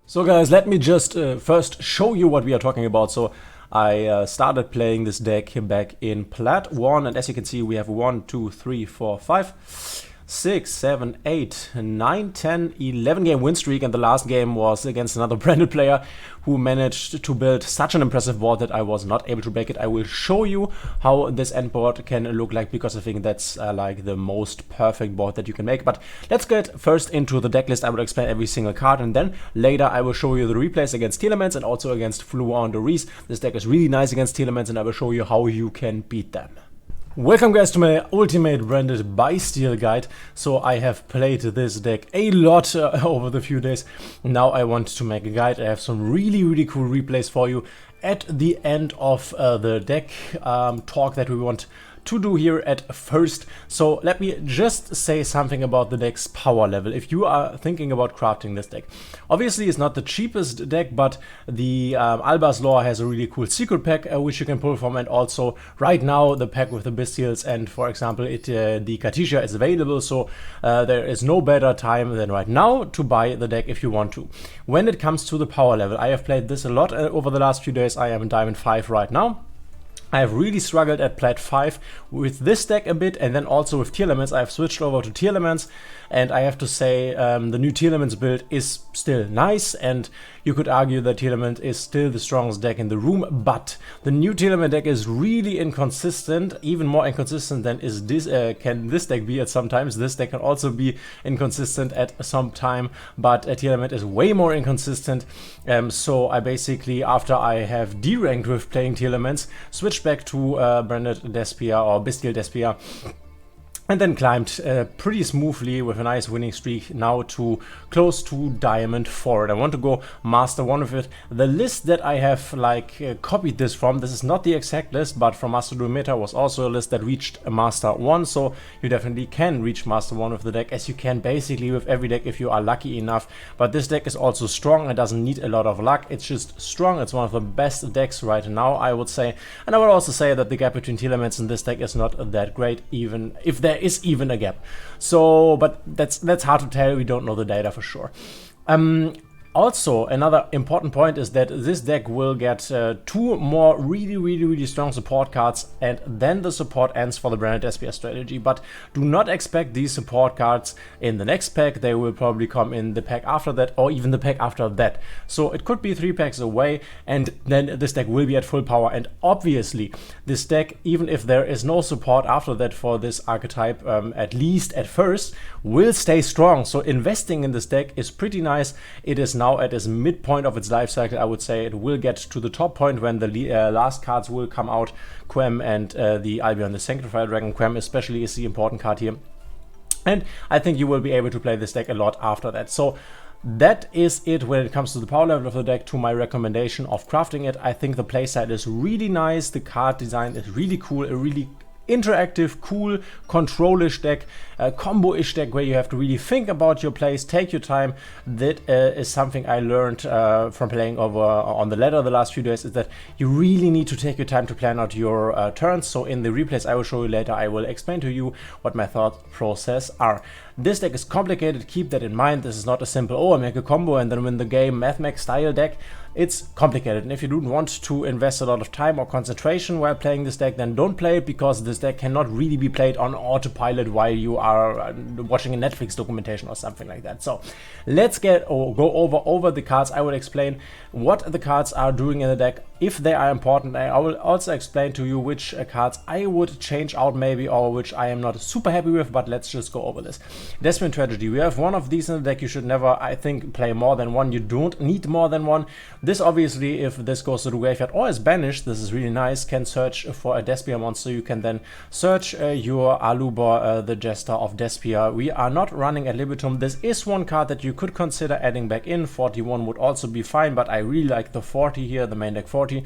So guys, let me just first show you what we are talking about. So I started playing this deck back in Plat 1, and as you can see we have 1, 2, 3, 4, 5, 6, 7, 8, 9, 10, 11 game win streak, and the last game was against another branded player who managed to build such an impressive board that I was not able to break it. I will show you how this end board can look like, because I think that's like the most perfect board that you can make. But let's get first into the deck list. I will explain every single card, and then later I will show you the replays against Tearlaments and also against Floowandereeze. This deck is really nice against Tearlaments, and I will show you how you can beat them. Welcome guys to my ultimate branded Bystial guide. So I have played this deck a lot over the few days. Now I want to make a guide. I have some really cool replays for you at the end of the deck talk that we want to do here at first. So let me just say something about the deck's power level if you are thinking about crafting this deck. Obviously it's not the cheapest deck, but the Alba's Lore has a really cool secret pack which you can pull from, and also right now the pack with the Bestials and, for example, the Katisha is available, so there is no better time than right now to buy the deck if you want to. When it comes to the power level, I have played this a lot over the last few days. I am in Diamond 5 right now. I have really struggled at Plat 5 with this deck a bit, and then also with Tearlaments. I have switched over to Tearlaments, and I have to say the new Tearlaments build is still nice, and you could argue that Tearlament is still the strongest deck in the room, but the new Tearlament deck is really inconsistent, even more inconsistent than is this can this deck be at sometimes. This deck can also be inconsistent at some time, but Tearlament is way more inconsistent. So I basically, after I have deranked with playing Tearlaments, switched back to branded Despia or Bestial Despia, and then climbed pretty smoothly with a nice winning streak now to close to Diamond 4. And I want to go Master 1 of it. The list that I have copied this from, this is not the exact list, but from Master Duel Meta was also a list that reached a Master 1. So you definitely can reach Master 1 with the deck, as you can basically with every deck if you are lucky enough. But this deck is also strong and doesn't need a lot of luck. It's just strong. It's one of the best decks right now, I would say. And I would also say that the gap between Tearlaments and this deck is not that great, even if there is even a gap. So, but that's hard to tell. We don't know the data for sure. Also, another important point is that this deck will get 2 more really strong support cards, and then the support ends for the branded SPS strategy. But do not expect these support cards in the next pack. They will probably come in the pack after that, or even the pack after that. So it could be 3 packs away, and then this deck will be at full power. And obviously, this deck, even if there is no support after that for this archetype, at least at first, will stay strong. So investing in this deck is pretty nice. It is now at its midpoint of its life cycle. I would say it will get to the top point when the last cards will come out. Quem and the Albion, the Sanctified Dragon. Quem especially is the important card here. And I think you will be able to play this deck a lot after that. So that is it when it comes to the power level of the deck, to my recommendation of crafting it. I think the playstyle is really nice. The card design is really cool. A really interactive, cool, control-ish deck, combo-ish deck where you have to really think about your plays, take your time. That is something I learned from playing over on the ladder the last few days, is that you really need to take your time to plan out your turns. So in the replays I will show you later, I will explain to you what my thought process are. This deck is complicated, keep that in mind. This is not a simple, oh, I make a combo and then win the game, mathmech style deck. It's complicated, and if you don't want to invest a lot of time or concentration while playing this deck, then don't play it, because this deck cannot really be played on autopilot while you are watching a Netflix documentation or something like that. So let's go over the cards. I will explain what the cards are doing in the deck, if they are important. I will also explain to you which cards I would change out maybe, or which I am not super happy with, but let's just go over this. Desperate Tragedy, we have one of these in the deck. You should never, I think, play more than one. You don't need more than one. This obviously, if this goes to the graveyard or is banished, this is really nice, can search for a Despia monster. You can then search your Aluber, the Jester of Despia. We are not running Ad Libitum. This is one card that you could consider adding back in. 41 would also be fine, but I really like the 40 here, the main deck 40.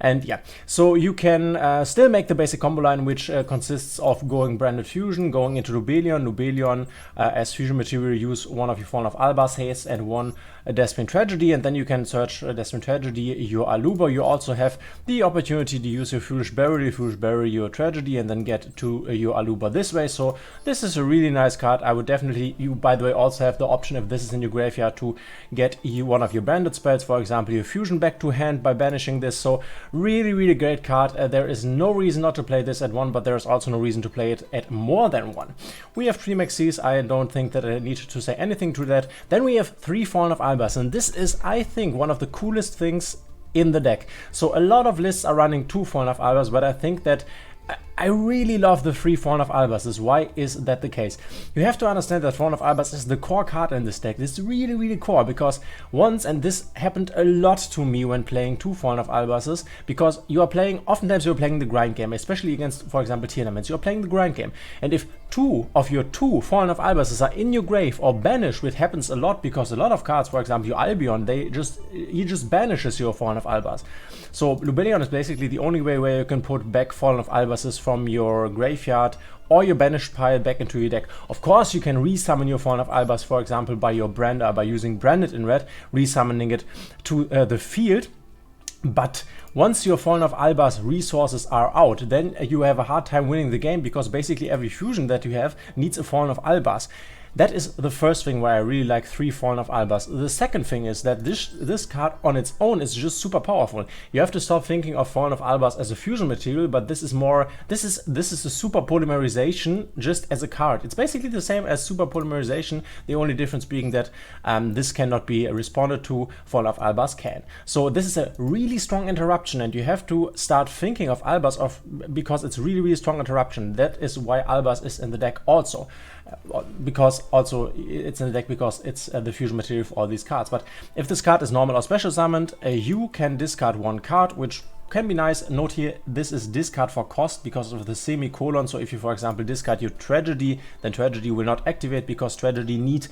And yeah, so you can still make the basic combo line, which consists of going Branded Fusion, going into Lubelion, as fusion material use one of your Fallen of Albaz haste and one Despian Tragedy, and then you can search Despian Tragedy, your Aluba. You also have the opportunity to use your Foolish Burial, your Tragedy, and then get to your Aluba this way. So this is a really nice card. I would definitely, you by the way also have the option, if this is in your graveyard, to get you one of your branded spells, for example your Fusion, back to hand by banishing this. So really great card. There is no reason not to play this at 1, but there is also no reason to play it at more than 1. We have 3 Maxis. I don't think that I need to say anything to that. Then we have 3 Fallen of Albaz, and this is, I think, one of the coolest things in the deck. So a lot of lists are running 2 Fallen of Albaz, but I think that I really love the 3 Fallen of Albaz. Why is that the case? You have to understand that Fallen of Albaz is the core card in this deck. This is really core, because once, and this happened a lot to me when playing 2 Fallen of Albazes, because you are playing, oftentimes you're playing the grind game, especially against, for example, Tearlaments. You're playing the grind game, and if 2 of your 2 Fallen of Albazes are in your grave or banished, which happens a lot because a lot of cards, for example your Albion, he just banishes your Fallen of Albaz. So Lubelion is basically the only way where you can put back Fallen of Albazes from your graveyard or your banished pile back into your deck. Of course, you can resummon your Fallen of Albaz, for example, by your Brander, by using Branded in red, resummoning it to the field. But once your Fallen of Albaz resources are out, then you have a hard time winning the game, because basically every fusion that you have needs a Fallen of Albaz. That is the first thing why I really like 3 Fallen of Albaz. The second thing is that this card on its own is just super powerful. You have to stop thinking of Fallen of Albaz as a fusion material, but this is more, this is a super polymerization just as a card. It's basically the same as super polymerization, the only difference being that this cannot be responded to, Fallen of Albaz can. So this is a really strong interruption, and you have to start thinking of Albaz because it's really strong interruption. That is why Albaz is in the deck also. Because also it's in the deck because it's the fusion material for all these cards. But if this card is normal or special summoned, you can discard 1 card, which can be nice. Note here, this is discard for cost because of the semicolon. So if you, for example, discard your Tragedy, then Tragedy will not activate, because Tragedy needs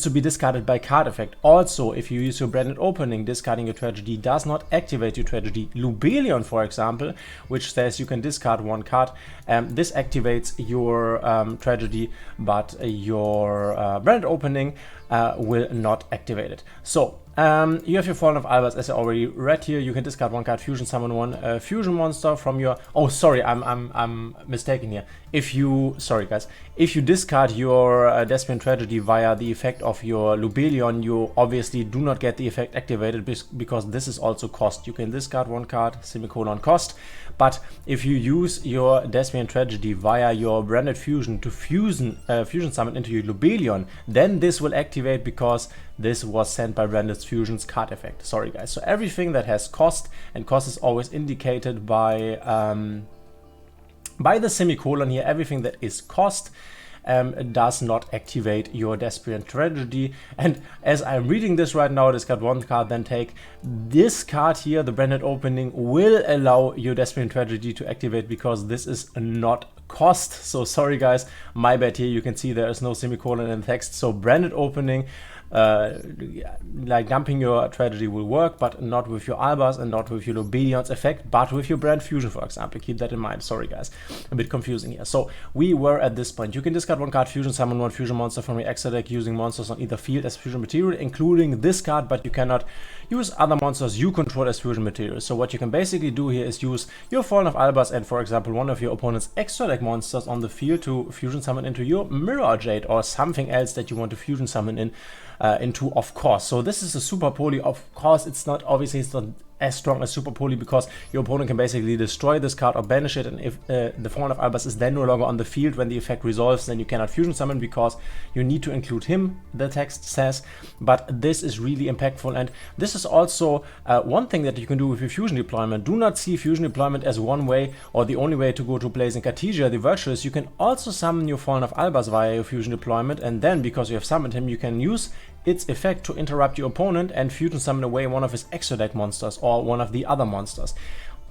to be discarded by card effect. Also, if you use your Branded Opening, discarding your Tragedy does not activate your Tragedy. Lubelion, for example, which says you can discard 1 card, this activates your Tragedy, but your Branded Opening will not activate it. So you have your Fallen of Albaz, as I already read here. You can discard 1 card, fusion summon 1 fusion monster from your. Oh, sorry, I'm mistaken here. If you, sorry guys, if you discard your Despian Tragedy via the effect of your Lubelion, you obviously do not get the effect activated, because this is also cost. You can discard 1 card, semicolon cost. But if you use your Despian Tragedy via your Branded Fusion to fusion summon into your Lubelion, then this will activate, because this was sent by Branded Fusion's card effect. Sorry guys. So everything that has cost, and cost is always indicated by the semicolon here, everything that is cost does not activate your Despian Tragedy. And as I'm reading this right now, discard 1 card, then take this card here, the Branded Opening, will allow your Despian Tragedy to activate, because this is not cost. So sorry guys, my bad here. You can see there is no semicolon in the text. So Branded Opening, like dumping your Tragedy will work, but not with your Albaz and not with your Lubelion's effect, but with your Brand Fusion, for example. Keep that in mind. Sorry guys, a bit confusing here. So we were at this point. You can discard 1 card, fusion summon 1 fusion monster from your extra deck using monsters on either field as fusion material, including this card, but you cannot use other monsters you control as fusion material. So what you can basically do here is use your Fallen of Albaz and, for example, one of your opponent's extra deck monsters on the field to fusion summon into your Mirror Jade, or something else that you want to fusion summon into, of course. So this is a super poly. Of course, it's not, obviously it's not as strong as super poly, because your opponent can basically destroy this card or banish it, and if the Fallen of Albaz is then no longer on the field when the effect resolves, then you cannot fusion summon, because you need to include him, the text says. But this is really impactful, and this is also one thing that you can do with your fusion deployment. Do not see fusion deployment as one way or the only way to go to Blazing Cartesia, the Virtuous. You can also summon your Fallen of Albaz via your fusion deployment, and then, because you have summoned him, you can use its effect to interrupt your opponent and fusion summon away one of his extra deck monsters or one of the other monsters.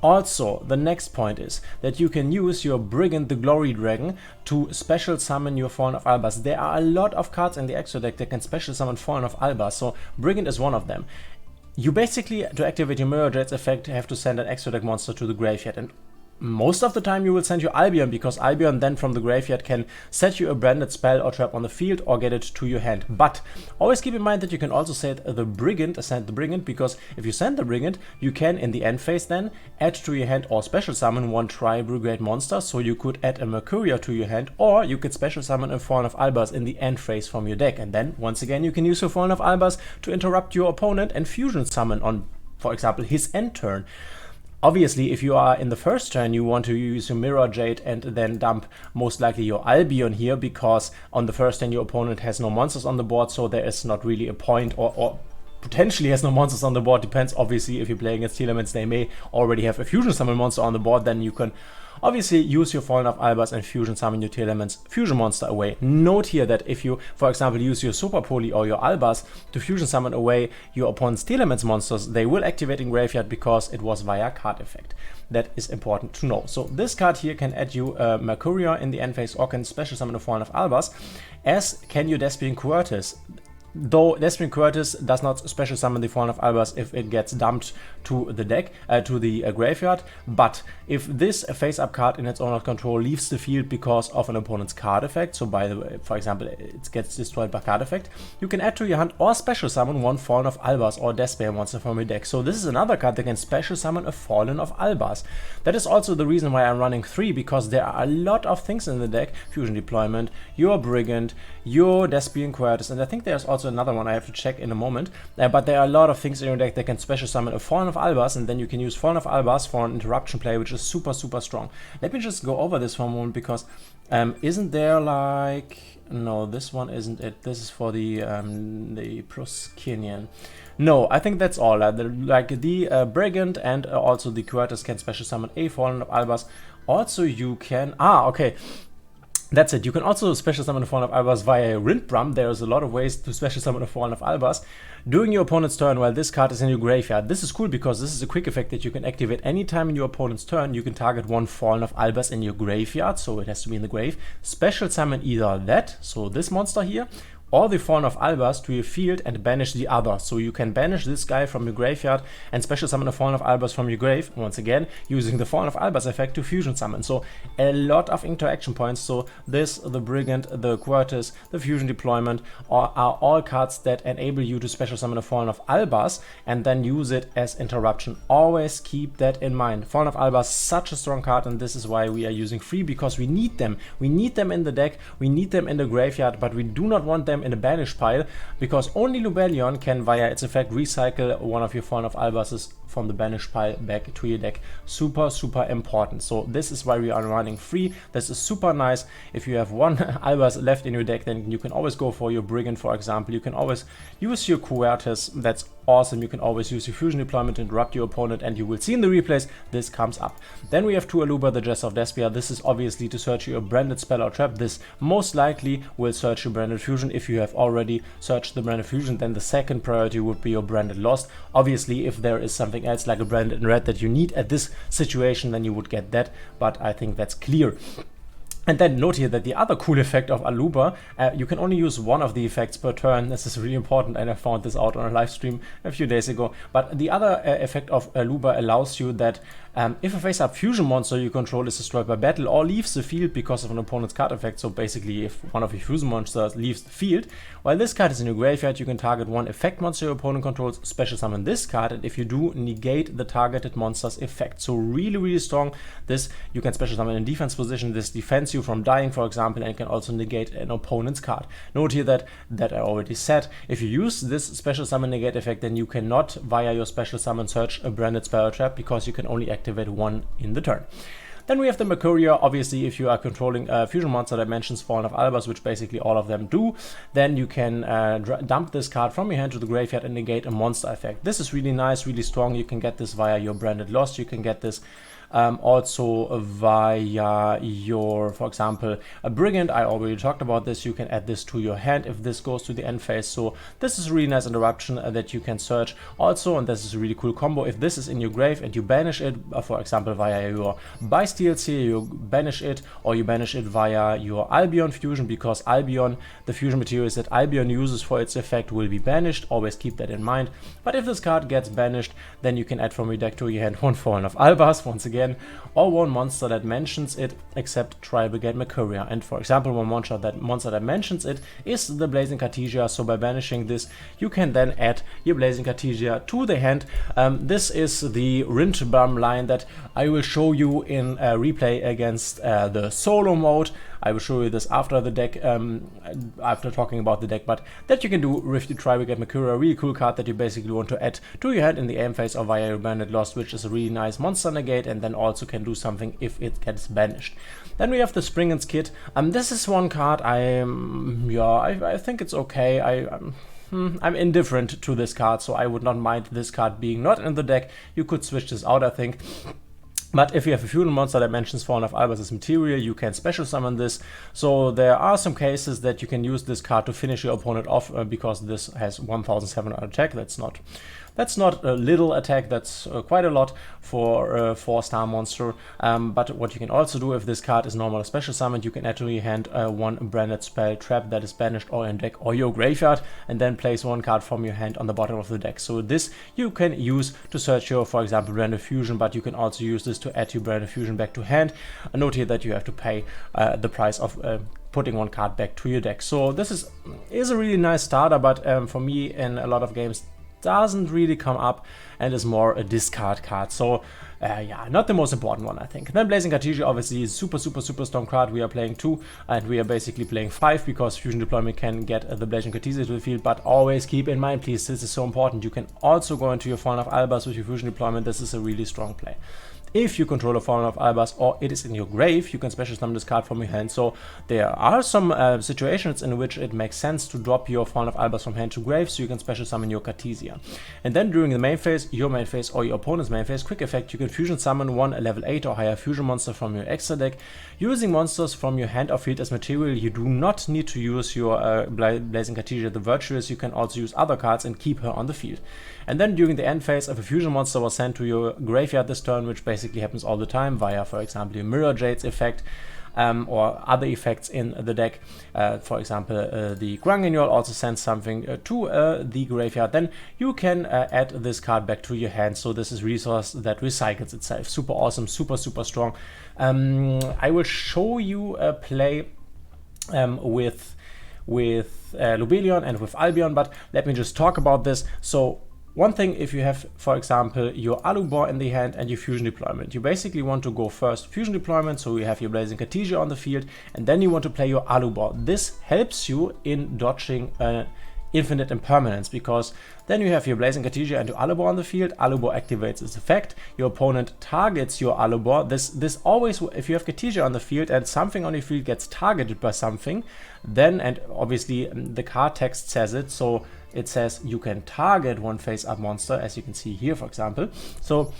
Also, the next point is that you can use your Brigand, the Glory Dragon, to special summon your Fallen of Albaz. There are a lot of cards in the extra deck that can special summon Fallen of Albaz, so Brigand is one of them. you basically, to activate your Mirror Jade's effect, have to send an extra deck monster to the graveyard, and most of the time you will send your Albion, because Albion then from the graveyard can set you a branded spell or trap on the field or get it to your hand. But always keep in mind that you can also send the Brigand, because if you send the Brigand, you can in the end phase then add to your hand or special summon one tri-brigade monster, so you could add a Mercuria to your hand, or you could special summon a Fallen of Albaz in the end phase from your deck, and then once again you can use your Fallen of Albaz to interrupt your opponent and fusion summon on, for example, his end turn. Obviously, if you are in the first turn, you want to use your Mirror Jade and then dump most likely your Albion here, because on the first turn your opponent has no monsters on the board, so there is not really a point, or potentially has no monsters on the board. Depends, obviously, if you're playing against Tearlaments, they may already have a Fusion Summon monster on the board, then you can obviously use your Fallen of Albaz and Fusion Summon your Tearlaments Fusion monster away. Note here that if you, for example, use your Super Poly or your Albaz to Fusion Summon away your opponent's Tearlaments monsters, they will activate in graveyard because it was via card effect. That is important to know. So this card here can add you a Mercuria in the end phase, or can special summon a Fallen of Albaz, as can your Despian Curtis. Though Despian Curtis does not special summon the Fallen of Albaz if it gets dumped to the deck, to the graveyard, but if this face-up card in its owner's control leaves the field because of an opponent's card effect, so by the way, for example, it gets destroyed by card effect, you can add to your hand or special summon one Fallen of Albaz or Despian monster from your deck. So this is another card that can special summon a Fallen of Albaz. That is also the reason why I'm running 3, because there are a lot of things in the deck: Fusion Deployment, your Brigand, your Despian Curtis, and I think there's also another one I have to check in a moment, but there are a lot of things in your deck that can special summon a Fallen of Albaz, and then you can use Fallen of Albaz for an interruption play, which is super strong. Let me just go over this for a moment, because isn't there like, no, this one isn't it, this is for the Proskinian. No, I think that's all. The Brigand and also the Curtis can special summon a Fallen of Albaz. Also you can, okay, that's it. You can also special summon a Fallen of Albaz via Rindbrum. There's a lot of ways to special summon a Fallen of Albaz during your opponent's turn while this card is in your graveyard. This is cool because this is a quick effect that you can activate anytime in your opponent's turn. You can target one Fallen of Albaz in your graveyard, so it has to be in the grave. Special summon either that, so this monster here, or the Fallen of Albaz to your field and banish the other. So you can banish this guy from your graveyard and special summon a Fallen of Albaz from your grave, once again using the Fallen of Albaz effect to fusion summon. So a lot of interaction points. So this, the Brigand, the Curtis, the Fusion Deployment are all cards that enable you to special summon a Fallen of Albaz and then use it as interruption. Always keep that in mind. Fallen of Albaz, such a strong card, and this is why we are using 3, because we need them. We need them in the deck, we need them in the graveyard, but we do not want them in a banish pile, because only Lubellion can via its effect recycle one of your Fallen of Albazes from the banish pile back to your deck. Super important. So this is why we are running 3. This is super nice. If you have one Albaz left in your deck, then you can always go for your Brigand, for example. You can always use your Curtis. That's awesome. You can always use your Fusion Deployment to interrupt your opponent, and you will see in the replays this comes up. Then we have 2 Aluba, the Jess of Despia. This is obviously to search your branded spell or trap. This most likely will search your branded fusion. If you have already searched the branded fusion, then the second priority would be your branded lost. Obviously, if there is something else like a branded in red that you need at this situation, then you would get that, but I think that's clear. And then note here that the other cool effect of Aluba, you can only use one of the effects per turn. This is really important, and I found this out on a live stream a few days ago. But the other effect of Aluba allows you that if a face-up fusion monster you control is destroyed by battle or leaves the field because of an opponent's card effect, so basically if one of your fusion monsters leaves the field, while this card is in your graveyard, you can target one effect monster your opponent controls, special summon this card, and if you do, negate the targeted monster's effect. So really strong. This you can special summon in defense position. This defends you from dying, for example, and can also negate an opponent's card. Note here that I already said, if you use this special summon negate effect, then you cannot via your special summon search a branded spell or trap, because you can only activate one in the turn. Then we have the Mercuria. Obviously, if you are controlling a fusion monster that mentions Fallen of Albaz, which basically all of them do, then you can dump this card from your hand to the graveyard and negate a monster effect. This is really nice, really strong. You can get this via your branded lost. You can get this Also via your, for example, a Brigand. I already talked about this. You can add this to your hand if this goes to the end phase. So this is a really nice interruption that you can search. Also, and this is a really cool combo, if this is in your grave and you banish it, for example, via your Bystial here, you banish it, or you banish it via your Albion fusion, because Albion, the fusion materials that Albion uses for its effect, will be banished. Always keep that in mind. But if this card gets banished, then you can add from your deck to your hand one Fallen of Albas, once again, or one monster that mentions it, except Tribal Gate Mercuria. And for example, one monster that mentions it is the Blazing Cartesia. So by banishing this, you can then add your Blazing Cartesia to the hand. This is the Rindbam line that I will show you in a replay against the solo mode. I will show you this after the deck, after talking about the deck, but that you can do with the Tribal Gate Mercuria, a really cool card that you basically want to add to your hand in the aim phase or via your Bandit Lost, which is a really nice monster negate, and then also can do something if it gets banished. Then we have the Springen's Kit. This is one card I think it's okay. I'm indifferent to this card, so I would not mind this card being not in the deck. You could switch this out, I think. But if you have a fusion monster that mentions Fallen of Albas as material, you can special summon this. So there are some cases that you can use this card to finish your opponent off, because this has 1700 attack. That's not a little attack, that's quite a lot for a 4-star monster. But what you can also do, if this card is normal or special summoned, you can add to your hand one branded spell trap that is banished or in deck or your graveyard, and then place one card from your hand on the bottom of the deck. So this you can use to search your, for example, branded fusion, but you can also use this to add your branded fusion back to hand. Note here that you have to pay the price of putting one card back to your deck. So this is a really nice starter, but for me in a lot of games doesn't really come up and is more a discard card. So yeah, not the most important one, I think. Then Blazing Cartesia obviously is super strong card. We are playing 2 and we are basically playing 5 because Fusion Deployment can get the Blazing Cartesia to the field, but always keep in mind, please, this is so important. You can also go into your Fallen of Albas with your Fusion Deployment. This is a really strong play. If you control a Fallen of Albas or it is in your grave, you can special summon this card from your hand. So there are some situations in which it makes sense to drop your Fallen of Albas from hand to grave, so you can special summon your Cartesia. And then during the main phase, your main phase or your opponent's main phase, quick effect, you can fusion summon one level 8 or higher fusion monster from your extra deck. Using monsters from your hand or field as material, you do not need to use your Blazing Cartesia the Virtuous. You can also use other cards and keep her on the field. And then during the end phase, if a fusion monster was sent to your graveyard this turn, which basically happens all the time via, for example, your Mirror Jades effect, or other effects in the deck, for example, the Grungenyol also sends something to the graveyard, then you can add this card back to your hand. So this is resource that recycles itself. Super awesome, super strong. I will show you a play with Lubelion and with Albion, but let me just talk about this. So one thing, if you have, for example, your Alubor in the hand and your Fusion Deployment, you basically want to go first Fusion Deployment, so you have your Blazing Cartesia on the field, and then you want to play your Alubor. This helps you in dodging infinite impermanence, because then you have your Blazing Cartesia and your Alubor on the field. Alubor activates its effect. Your opponent targets your Alubor. This always, if you have Cartesia on the field and something on your field gets targeted by something, then, and obviously the card text says it, so it says you can target one face-up monster, as you can see here, for example. So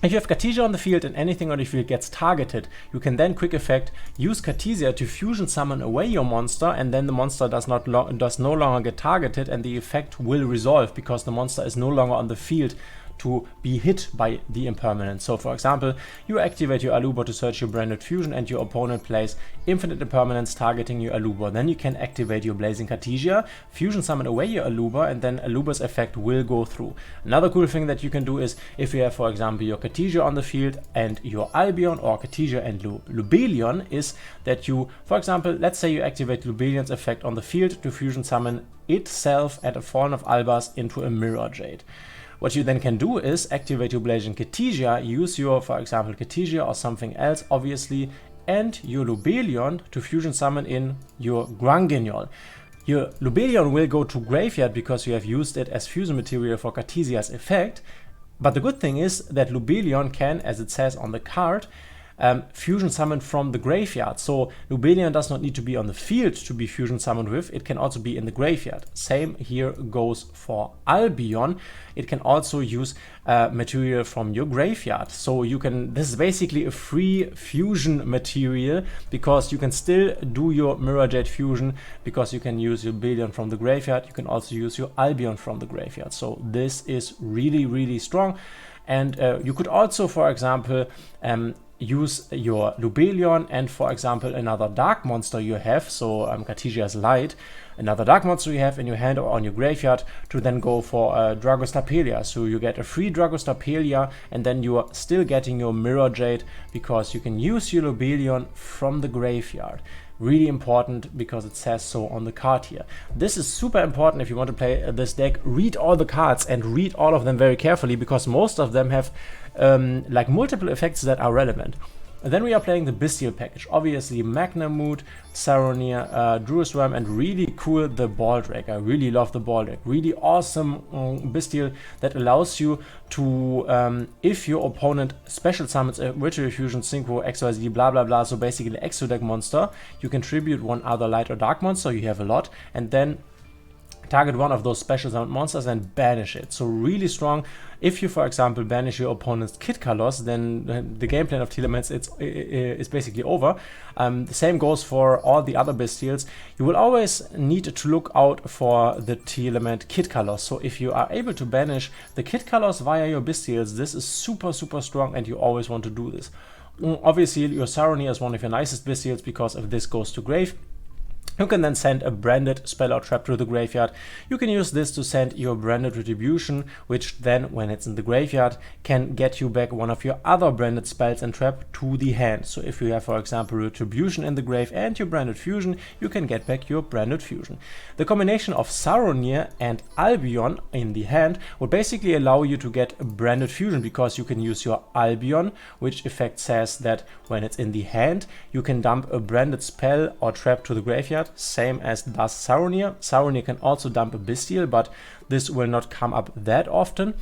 if you have Cartesia on the field and anything on the field gets targeted, you can then quick effect use Cartesia to fusion summon away your monster, and then the monster does no longer get targeted, and the effect will resolve because the monster is no longer on the field to be hit by the impermanence. So for example, you activate your Alubor to search your branded fusion and your opponent plays infinite impermanence targeting your Alubor. Then you can activate your Blazing Cartesia, fusion summon away your Alubor, and then Alubor's effect will go through. Another cool thing that you can do is, if you have, for example, your Cartesia on the field and your Albion, or Cartesia and Lubelion, is that you, for example, let's say you activate Lubelion's effect on the field to fusion summon itself and a Fallen of Albas into a Mirror Jade. What you then can do is activate your Blazing Cartesia, use your, for example, Cartesia or something else, obviously, and your Lubelion to fusion summon in your Grungenyol. Your Lubelion will go to graveyard because you have used it as fusion material for Cartesia's effect, but the good thing is that Lubelion can, as it says on the card, fusion summoned from the graveyard. So Lubellion does not need to be on the field to be fusion summoned with, it can also be in the graveyard. Same here goes for Albion. It can also use material from your graveyard. So you can, this is basically a free fusion material, because you can still do your Mirror Jade fusion, because you can use your Lubellion from the graveyard, you can also use your Albion from the graveyard. So this is really, really strong. And you could also, for example, use your Lubellion and, for example, another dark monster you have, so Cartesia's Light, another dark monster you have in your hand or on your graveyard, to then go for Dragostapelia. So you get a free Dragostapelia, and then you are still getting your Mirror Jade, because you can use your Lubellion from the graveyard. Really important, because it says so on the card here. This is super important if you want to play this deck. Read all the cards and read all of them very carefully, because most of them have like multiple effects that are relevant. And then we are playing the Bystial package. Obviously Magnamoot, Saronir, Druisworm, and really cool the Baldrake. I really love the Baldrake. Really awesome Bystial that allows you to, if your opponent special summons a Ritual Fusion, Synchro, XYZ, blah blah blah, so basically the extra deck monster, you can tribute one other light or dark monster, you have a lot, and then target one of those special summoned monsters and banish it. So really strong. If you, for example, banish your opponent's Kid Colors, then the game plan of Tearlaments is basically over. The same goes for all the other Bestials. You will always need to look out for the Tearlament Kid Colors. So if you are able to banish the Kid Colors via your Bestials, this is super, super strong, and you always want to do this. Obviously, your Saronir is one of your nicest Bestials, because if this goes to grave, you can then send a branded spell or trap to the graveyard. You can use this to send your branded Retribution, which then, when it's in the graveyard, can get you back one of your other branded spells and trap to the hand. So if you have, for example, Retribution in the grave and your branded fusion, you can get back your branded fusion. The combination of Saronir and Albion in the hand would basically allow you to get a branded fusion, because you can use your Albion, which effect says that when it's in the hand, you can dump a branded spell or trap to the graveyard, same as does Saronir. Saronir can also dump a Bystial, but this will not come up that often.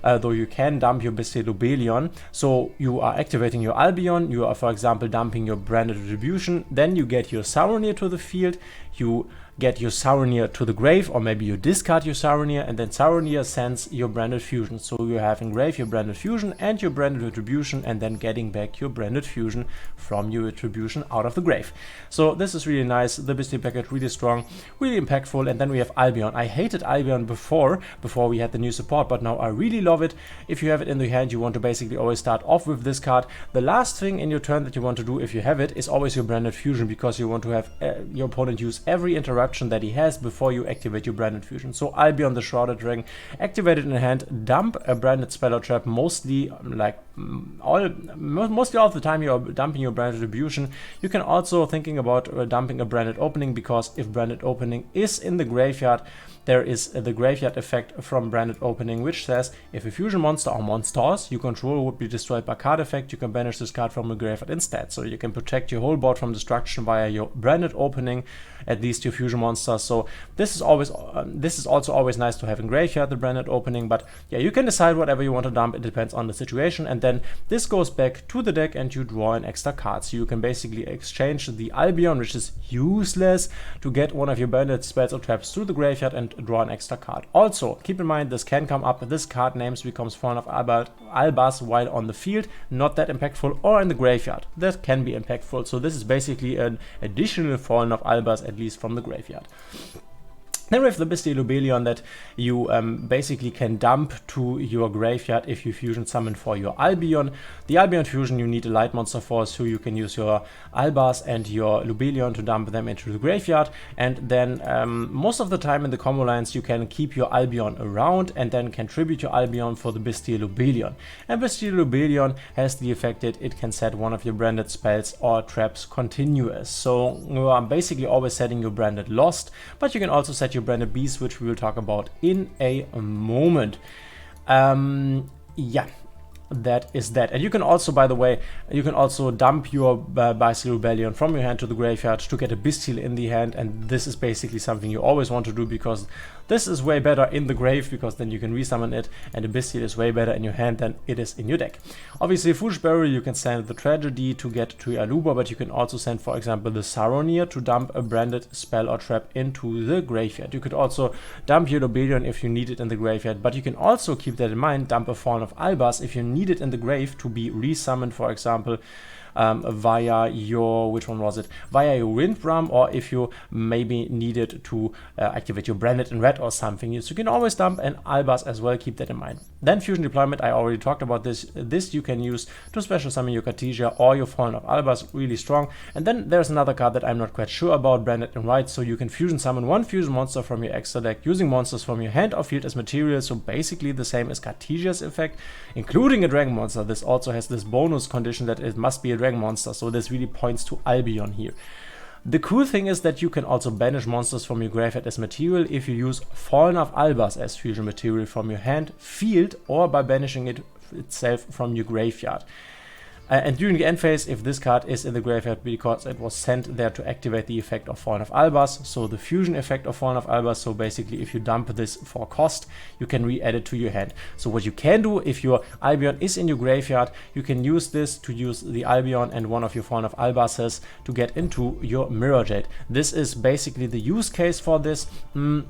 Though you can dump your Bystial Lubellion. So you are activating your Albion, you are, for example, dumping your branded Retribution, then you get your Saronir to the field, you get your Saronir to the grave, or maybe you discard your Saronir, and then Saronir sends your branded fusion. So you have in grave your branded fusion and your branded Retribution, and then getting back your branded fusion from your Retribution out of the grave. So this is really nice. The Bystial package really strong, really impactful. And then we have Albion. I hated Albion before we had the new support, but now I really love it. If you have it in the hand, you want to basically always start off with this card. The last thing in your turn that you want to do, if you have it, is always your branded fusion, because you want to have your opponent use every interaction that he has before you activate your branded fusion. So Albion the Shrouded Dragon, activated in hand, dump a branded spell or trap, mostly like mostly all the time you're dumping your branded Retribution. You can also thinking about dumping a branded opening, because if branded opening is in the graveyard, there is the graveyard effect from branded opening, which says if a fusion monster or monsters you control would be destroyed by card effect, you can banish this card from the graveyard instead. So you can protect your whole board from destruction via your branded opening, at least your fusion monsters. So this is also always nice to have in graveyard, the branded opening. But yeah, you can decide whatever you want to dump. It depends on the situation, and then this goes back to the deck and you draw an extra card. So you can basically exchange the Albion, which is useless, to get one of your branded spells or traps through the graveyard and draw an extra card. Also, keep in mind this can come up. This card names becomes Fallen of Albaz while on the field, not that impactful, or in the graveyard. That can be impactful. So this is basically an additional Fallen of Albaz, at least from the graveyard. Then we have the Bystial Lubellion that you basically can dump to your graveyard if you fusion summon for your Albion. The Albion fusion you need a light monster for, so you can use your Albaz and your Lubellion to dump them into the graveyard. And then most of the time in the combo lines you can keep your Albion around and then can tribute your Albion for the Bystial Lubellion. And Bystial Lubellion has the effect that it can set one of your branded spells or traps continuous. So you are basically always setting your branded Lost, but you can also set your branded Beast, which we will talk about in a moment. Yeah, that is that. And you can also, by the way, you can also dump your Bystial Rebellion from your hand to the graveyard to get a Bestial in the hand, and this is basically something you always want to do, because this is way better in the grave, because then you can resummon it, and a Bestial is way better in your hand than it is in your deck. Obviously, Foolish Burial, you can send the Tragedy to get to your Aluba, but you can also send, for example, the Saronir to dump a branded spell or trap into the graveyard. You could also dump your Lobelion if you need it in the graveyard, but you can also keep that in mind, dump a Fallen of Albaz if you need it in the grave to be resummoned, for example, via your, which one was it? Via your Windbram, or if you maybe needed to activate your Branded in red or something. So you can always dump an Albaz as well, keep that in mind. Then Fusion Deployment, I already talked about this. This you can use to special summon your Cartesia or your Fallen of Albaz, really strong. And then there's another card that I'm not quite sure about, Branded in white, so you can fusion summon one fusion monster from your extra deck using monsters from your hand or field as material, so basically the same as Cartesia's effect, including a dragon monster. This also has this bonus condition that it must be a dragon monster, so this really points to Albion here. The cool thing is that you can also banish monsters from your graveyard as material if you use Fallen of Albaz as fusion material from your hand, field, or by banishing it itself from your graveyard. And during the end phase, if this card is in the graveyard because it was sent there to activate the effect of Fallen of Albaz, so the fusion effect of Fallen of Albaz, so basically if you dump this for cost, you can re-add it to your hand. So what you can do, if your Albion is in your graveyard, you can use this to use the Albion and one of your Fallen of Albazes to get into your Mirror Jade. This is basically the use case for this. In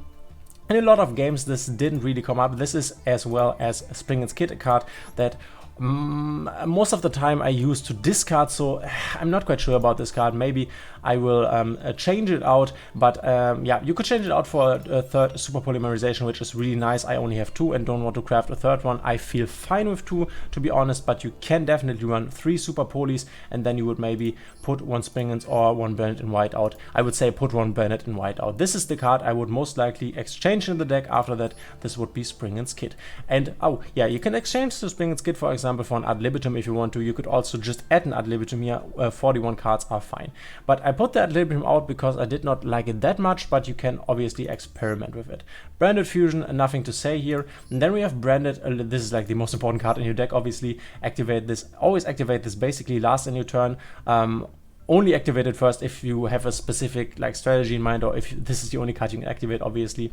a lot of games this didn't really come up. This is, as well as Spring and Skid, a card that most of the time I use to discard, so I'm not quite sure about this card. Maybe I will change it out, but yeah, you could change it out for a third Super Polymerization, which is really nice. I only have 2 and don't want to craft a third one. I feel fine with 2, to be honest, but you can definitely run 3 Super Polys, and then you would maybe put 1 Springans or 1 Branded in white out. I would say put 1 Branded in white out. This is the card I would most likely exchange in the deck. After that, this would be Spring and Skid. And oh yeah, you can exchange the Spring and Skid, for example, for an Ad Libitum if you want to. You could also just add an Ad Libitum here. 41 cards are fine. But I put the Ad Libitum out because I did not like it that much, but you can obviously experiment with it. Branded Fusion, nothing to say here. And then we have Branded, this is like the most important card in your deck, obviously. Activate this, always activate this basically last in your turn. Only activate it first if you have a specific like strategy in mind, or if this is the only card you can activate, obviously.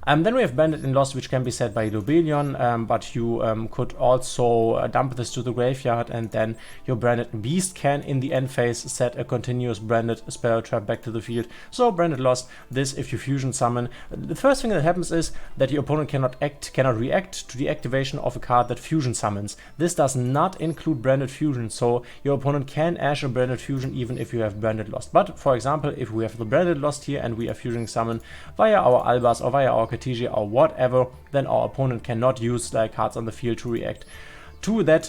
Then we have Branded in Lost, which can be set by Lobelion, but you could also dump this to the graveyard, and then your Branded in Beast can, in the end phase, set a continuous Branded spell trap back to the field. So Branded Lost, this if you fusion summon. The first thing that happens is that your opponent cannot react to the activation of a card that fusion summons. This does not include Branded Fusion, so your opponent can ash a Branded Fusion even if you have Branded Lost. But for example, if we have the Branded Lost here and we are fusion summon via our Albaz or via our Cartesia or whatever, then our opponent cannot use like cards on the field to react to that.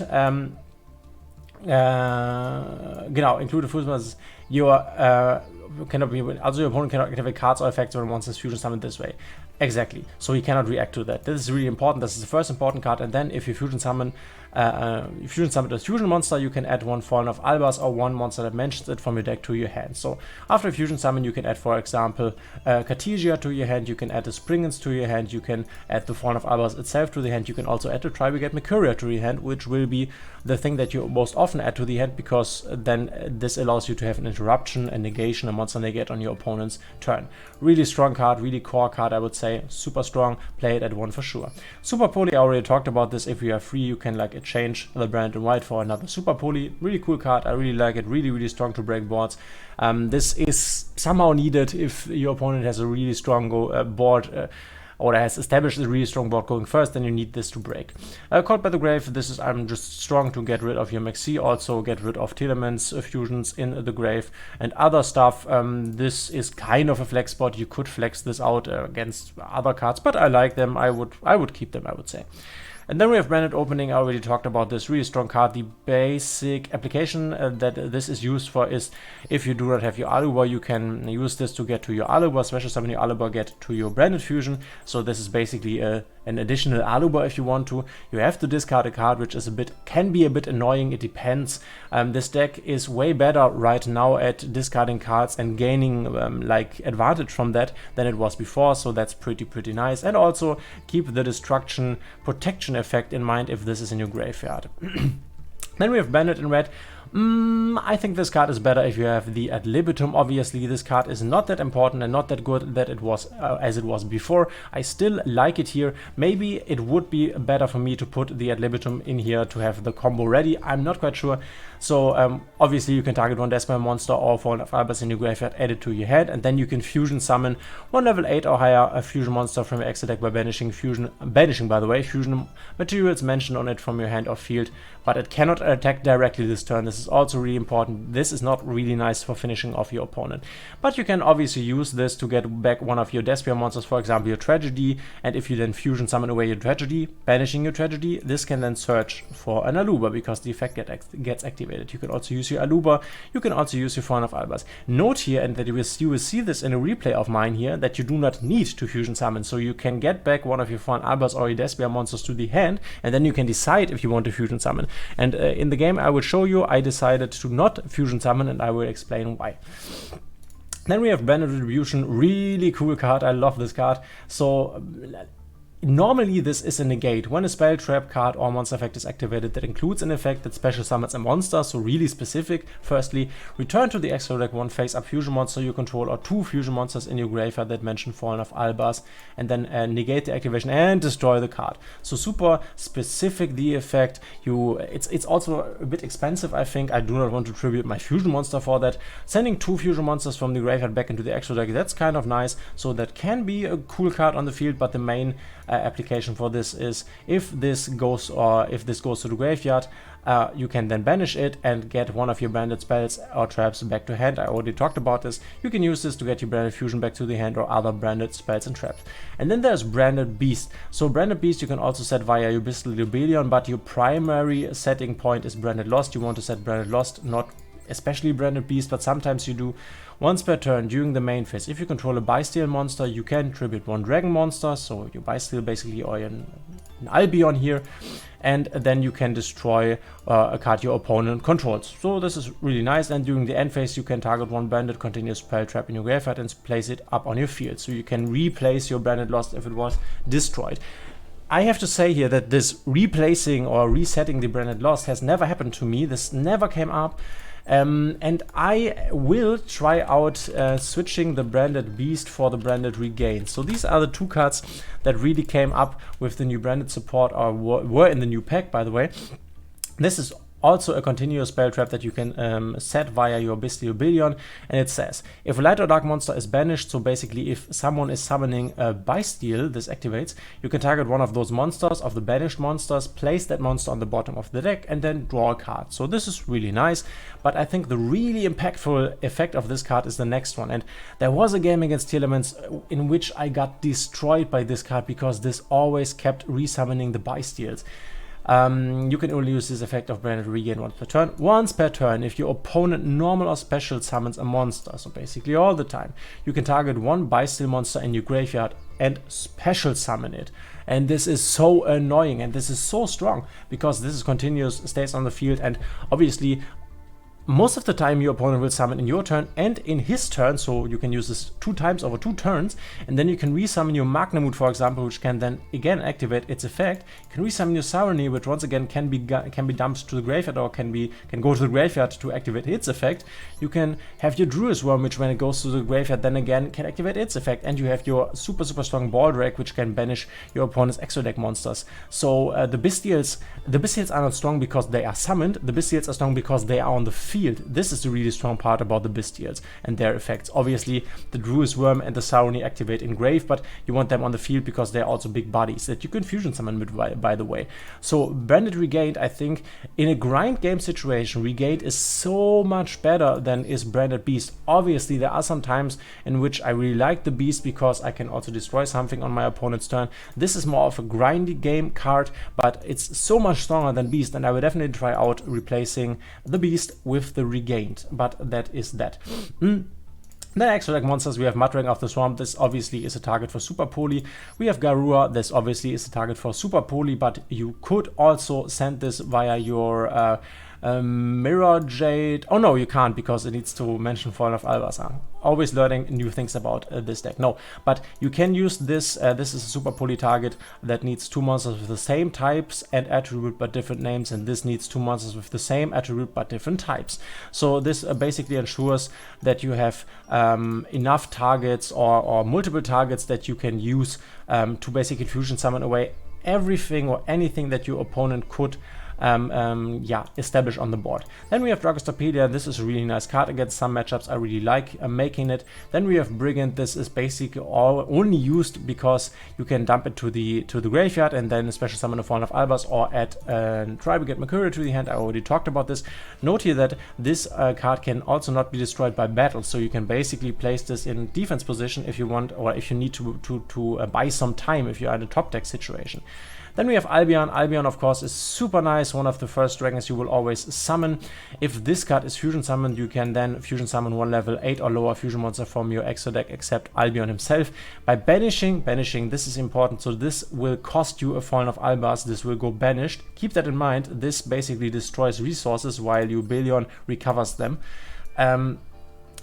Genau, include the fusion. Your cannot be, also your opponent cannot activate cards or effects when monsters fusion summon this way. Exactly, so he cannot react to that. This is really important. This is the first important card. And then if you fusion summon a fusion monster, you can add 1 Fallen of Albaz or 1 monster that mentions it from your deck to your hand. So after fusion summon, you can add, for example, Cartesia to your hand. You can add the Springans to your hand. You can add the Fallen of Albaz itself to the hand. You can also add the Tribrigade Mercuria to your hand, which will be the thing that you most often add to the hand, because then this allows you to have an interruption, a negation, a monster negate on your opponent's turn. Really strong card, really core card, I would say. Super strong. Play it at 1 for sure. Super Poly, I already talked about this. If you are free, you can like exchange the Branded in white for another Super Poly. Really cool card. I really like it. Really, really strong to break boards. This is somehow needed if your opponent has a really strong board. Or has established a really strong board going first, then you need this to break. Caught by the Grave, this is I'm just strong to get rid of your Maxi, also get rid of Tearlaments, fusions in the Grave, and other stuff. This is kind of a flex spot. You could flex this out against other cards, but I like them. I would keep them, I would say. And then we have Branded Opening. I already talked about this. Really strong card. The basic application that this is used for is if you do not have your Alubar, you can use this to get to your Alubar, special summon your Alubar, get to your Branded Fusion. So this is basically a an additional Aluba if you want to. You have to discard a card, which is can be a bit annoying. It depends. This deck is way better right now at discarding cards and gaining like advantage from that than it was before, so that's pretty nice. And also keep the destruction protection effect in mind if this is in your graveyard. Then we have Bandit in red. I think this card is better if you have the Ad Libitum. Obviously, this card is not that important and not that good that it was as it was before. I still like it here. Maybe it would be better for me to put the Ad Libitum in here to have the combo ready. I'm not quite sure. So obviously you can target one Deathspell monster or Fallen of Albers in your graveyard, add it to your hand, and then you can fusion summon one level 8 or higher a fusion monster from your extra deck by banishing fusion materials mentioned on it from your hand or field, but it cannot attack directly this turn. This is also really important. This is not really nice for finishing off your opponent. But you can obviously use this to get back one of your Deathspell monsters, for example your Tragedy, and if you then fusion summon away your Tragedy, banishing your Tragedy, this can then search for an Aluba because the effect gets activated. You can also use your Aluba, you can also use your Fallen of Albers. Note here, and that you will see this in a replay of mine here, that you do not need to fusion summon, so you can get back one of your Fallen Albers or your Deathspell monsters to the hand, and then you can decide if you want to fusion summon. And in the game I will show you, I decided to not fusion summon, and I will explain why. Then we have Bandit Retribution, really cool card, I love this card. So normally this is a negate. When a spell, trap card or monster effect is activated that includes an effect that special summons a monster, so really specific. Firstly, return to the extra deck one face-up fusion monster you control or 2 fusion monsters in your graveyard that mention Fallen of Albers, and then negate the activation and destroy the card. So super specific the effect. It's also a bit expensive, I think. I do not want to tribute my fusion monster for that. Sending 2 fusion monsters from the graveyard back into the extra deck, that's kind of nice. So that can be a cool card on the field, but the main application for this is if this goes to the graveyard, you can then banish it and get one of your branded spells or traps back to hand. I already talked about this. You can use this to get your branded fusion back to the hand or other branded spells and traps. And then there's Branded Beast. So Branded Beast you can also set via your Bystial Rebellion, but your primary setting point is Branded Lost. You want to set Branded Lost, not especially Branded Beast, but sometimes you do. Once per turn during the main phase, if you control a Bystial monster, you can tribute one dragon monster, so your Bystial basically, or an Albion here, and then you can destroy a card your opponent controls. So this is really nice, and during the end phase you can target one branded continuous spell trap in your graveyard and place it up on your field, so you can replace your Branded Lost if it was destroyed. I have to say here that this replacing or resetting the Branded Lost has never happened to me. This never came up. And I will try out switching the Branded Beast for the Branded Regain. So these are the 2 cards that really came up with the new branded support, or were in the new pack, by the way. This is also a continuous spell trap that you can set via your Bystial Rebellion, and it says if a light or dark monster is banished, so basically if someone is summoning a Bystial, this activates, you can target one of those monsters, of the banished monsters, place that monster on the bottom of the deck and then draw a card. So this is really nice, but I think the really impactful effect of this card is the next one, and there was a game against Tearlaments in which I got destroyed by this card because this always kept resummoning the Bystials. You can only use this effect of Branded Regain once per turn. Once per turn, if your opponent normal or special summons a monster, so basically all the time, you can target one Bystial monster in your graveyard and special summon it. And this is so annoying, and this is so strong because this is continuous, stays on the field, and obviously most of the time your opponent will summon in your turn and in his turn, so you can use this 2 times over 2 turns, and then you can resummon your Magnamut, for example, which can then again activate its effect. You can resummon your Saronir, which once again can be dumped to the graveyard or can go to the graveyard to activate its effect. You can have your Druid's Worm, which when it goes to the graveyard then again can activate its effect, and you have your super strong Baldrake, which can banish your opponent's extra deck monsters. So the Bestials are not strong because they are summoned, the Bestials are strong because they are on the field. This is the really strong part about the Bestials and their effects. Obviously the Druid's Worm and the Saronir activate in grave, but you want them on the field because they're also big bodies that you can fusion summon with, by the way. So Branded Regained, I think in a grind game situation, Regained is so much better than is Branded Beast. Obviously there are some times in which I really like the Beast because I can also destroy something on my opponent's turn. This is more of a grindy game card, but it's so much stronger than Beast, and I will definitely try out replacing the Beast with the Regained, but that is that. Then Then extra deck monsters, we have Mudrang of the Swamp. This obviously is a target for Super Poly. We have Garura. This obviously is a target for Super Poly, but you could also send this via your Mirror Jade. Oh no, you can't, because it needs to mention Fallen of Albazar. Always learning new things about this deck. No, but you can use this. This is a Super Poly target that needs 2 monsters with the same types and attribute but different names, and this needs 2 monsters with the same attribute but different types. So this basically ensures that you have enough targets or multiple targets that you can use to basically fusion summon away everything or anything that your opponent could establish on the board. Then we have Dragostapedia. This is a really nice card against some matchups. I really like making it. Then we have Brigand. This is basically only used because you can dump it to the graveyard and then special summon a Fallen of Albaz or add Tri-Brigade Mercurial to the hand. I already talked about this. Note here that this card can also not be destroyed by battle, so you can basically place this in defense position if you want, or if you need to buy some time if you're in a top deck situation. Then we have Albion. Albion, of course, is super nice, one of the first dragons you will always summon. If this card is fusion summoned, you can then fusion summon 1 level 8 or lower fusion monster from your extra deck except Albion himself. By banishing, this is important, so this will cost you a Fallen of Albaz, this will go banished. Keep that in mind, this basically destroys resources while your Billion recovers them.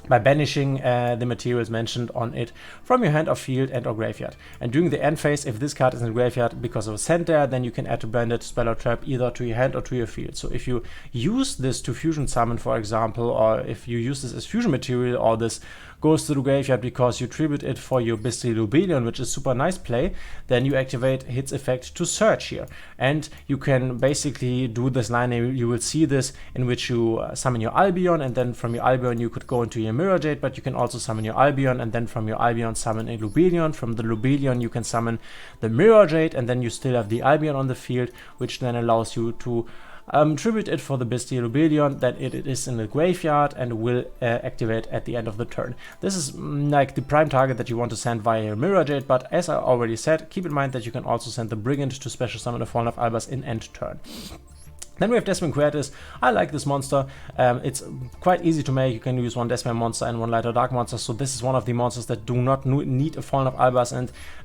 By banishing the materials mentioned on it from your hand or field and or graveyard. And during the end phase, if this card is in the graveyard because of a sent there, then you can add a branded spell or trap either to your hand or to your field. So if you use this to fusion summon, for example, or if you use this as fusion material, or this goes to the graveyard because you tribute it for your Bystial Billion, which is super nice play, then you activate hits effect to search here. And you can basically do this line, you will see this, in which you summon your Albion, and then from your Albion you could go into your Mirror Jade, but you can also summon your Albion, and then from your Albion summon a Lubellion. From the Lubellion you can summon the Mirror Jade, and then you still have the Albion on the field, which then allows you to tribute it for the Bestial Billion, that it is in the graveyard and will activate at the end of the turn. This is like the prime target that you want to send via your Mirror Jade, but as I already said, keep in mind that you can also send the Brigand to special summon a Fallen of Albaz in end turn. Then we have Desmond Quertus. I like this monster. It's quite easy to make. You can use 1 Desmond monster and 1 Light or Dark monster. So this is one of the monsters that do not need a Fallen of Albaz,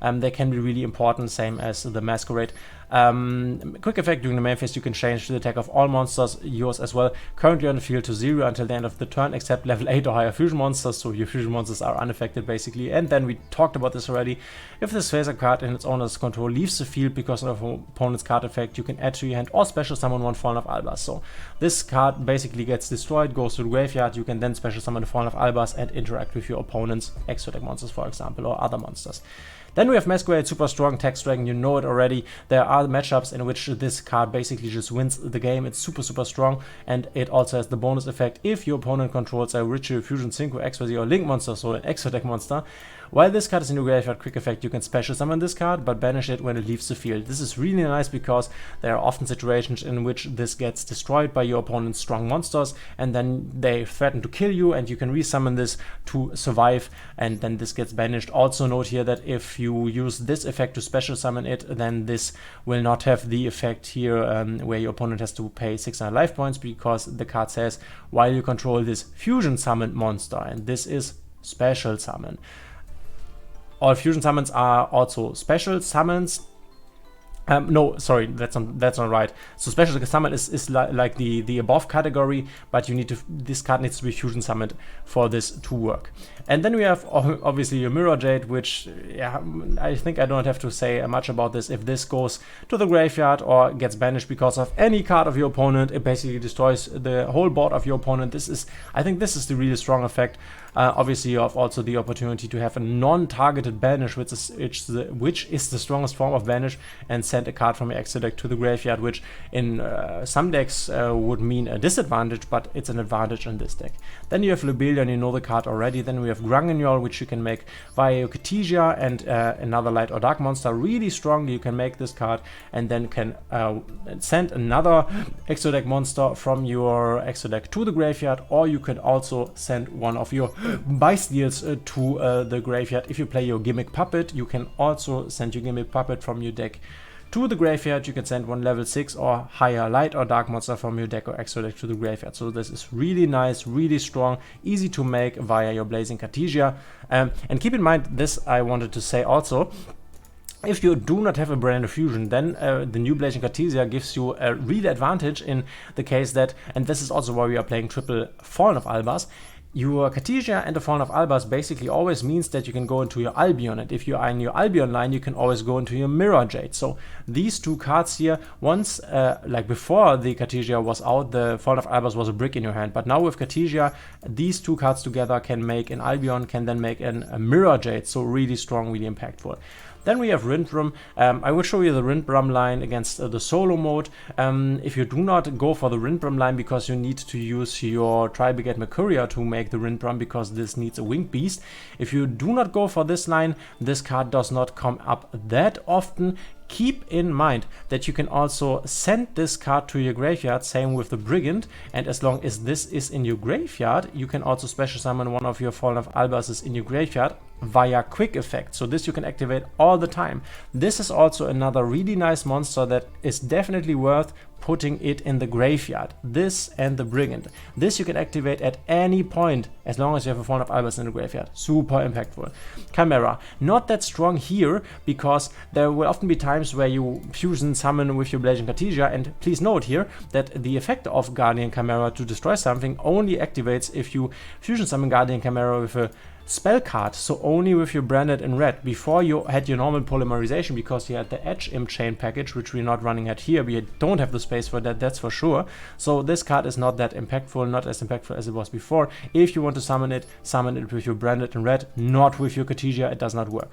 and they can be really important, same as the Masquerade. Quick effect: during the main phase you can change the attack of all monsters, yours as well, currently on the field to 0 until the end of the turn, except level 8 or higher fusion monsters, so your fusion monsters are unaffected basically. And then we talked about this already. If this phaser card in its owner's control leaves the field because of an opponent's card effect, you can add to your hand or special summon 1 Fallen of Albaz. So this card basically gets destroyed, goes to the graveyard. You can then special summon a Fallen of Albaz and interact with your opponent's extra deck monsters, for example, or other monsters. Then we have Masquerade, super strong text dragon, you know it already. There are matchups in which this card basically just wins the game. It's super strong, and it also has the bonus effect if your opponent controls a Ritual, Fusion, Synchro, Exquisite or Link monster, so an extra deck monster. While this card is in your graveyard, quick effect, you can special summon this card, but banish it when it leaves the field. This is really nice because there are often situations in which this gets destroyed by your opponent's strong monsters, and then they threaten to kill you, and you can resummon this to survive, and then this gets banished. Also note here that if you use this effect to special summon it, then this will not have the effect here where your opponent has to pay 600 life points, because the card says while you control this fusion summoned monster, and this is special summon. All fusion summons are also special summons. No, sorry, that's not right. So special summon is like the above category, but you need to, this card needs to be fusion summoned for this to work. And then we have obviously your Mirror Jade, which I think I don't have to say much about this. If this goes to the graveyard or gets banished because of any card of your opponent, it basically destroys the whole board of your opponent. I think this is the really strong effect. Obviously, you have also the opportunity to have a non-targeted banish, which is the strongest form of banish, and send a card from your extra deck to the graveyard, which in some decks would mean a disadvantage, but it's an advantage in this deck. Then you have Lubellion, you know the card already. Then we have Grungignol, which you can make via your Cartesia and another light or dark monster. Really strongly you can make this card, and then can send another extra deck monster from your extra deck to the graveyard, or you can also send one of your Bystials to the graveyard. If you play your Gimmick Puppet, you can also send your Gimmick Puppet from your deck to the graveyard, you can send one level 6 or higher light or dark monster from your deck or extra deck to the graveyard. So this is really nice, really strong, easy to make via your Blazing Cartesia. And keep in mind, this I wanted to say also, if you do not have a Brand New Fusion, then the new Blazing Cartesia gives you a real advantage in the case that, and this is also why we are playing triple Fallen of Albaz, your Cartesia and the Fallen of Albaz basically always means that you can go into your Albion, and if you are in your Albion line, you can always go into your Mirror Jade. So these two cards here, once, like before the Cartesia was out, the Fallen of Albaz was a brick in your hand, but now with Cartesia, these two cards together can make an Albion, can then make a Mirror Jade, so really strong, really impactful. Then we have Rindrum. I will show you the Rindrum line against the solo mode. If you do not go for the Rindrum line because you need to use your Tri-Brigade Mercuria to make the Rindrum because this needs a Winged Beast. If you do not go for this line, this card does not come up that often. Keep in mind that you can also send this card to your graveyard, same with the Brigand, and as long as this is in your graveyard, you can also special summon one of your Fallen of Albazes in your graveyard via quick effect. So this you can activate all the time. This is also another really nice monster that is definitely worth putting it in the graveyard. This and the Brigand. This you can activate at any point as long as you have a Fallen of Albaz in the graveyard. Super impactful. Chimera. Not that strong here because there will often be times where you fusion summon with your Blazing Cartesia, and please note here that the effect of Guardian Chimera to destroy something only activates if you fusion summon Guardian Chimera with a spell card, so only with your branded in red. Before you had your normal polymerization because you had the Edge Imp Chain package, which we're not running at here. We don't have the space for that, that's for sure. So this card is not that impactful, not as impactful as it was before. If you want to summon it with your branded in red, not with your Cartesia, it does not work.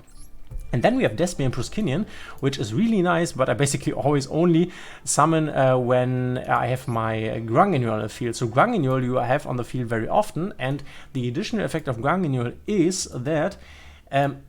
And then we have Despian Proskinian, which is really nice, but I basically always only summon when I have my Grunganule on the field. So Grunganule you have on the field very often, and the additional effect of Grunganule is that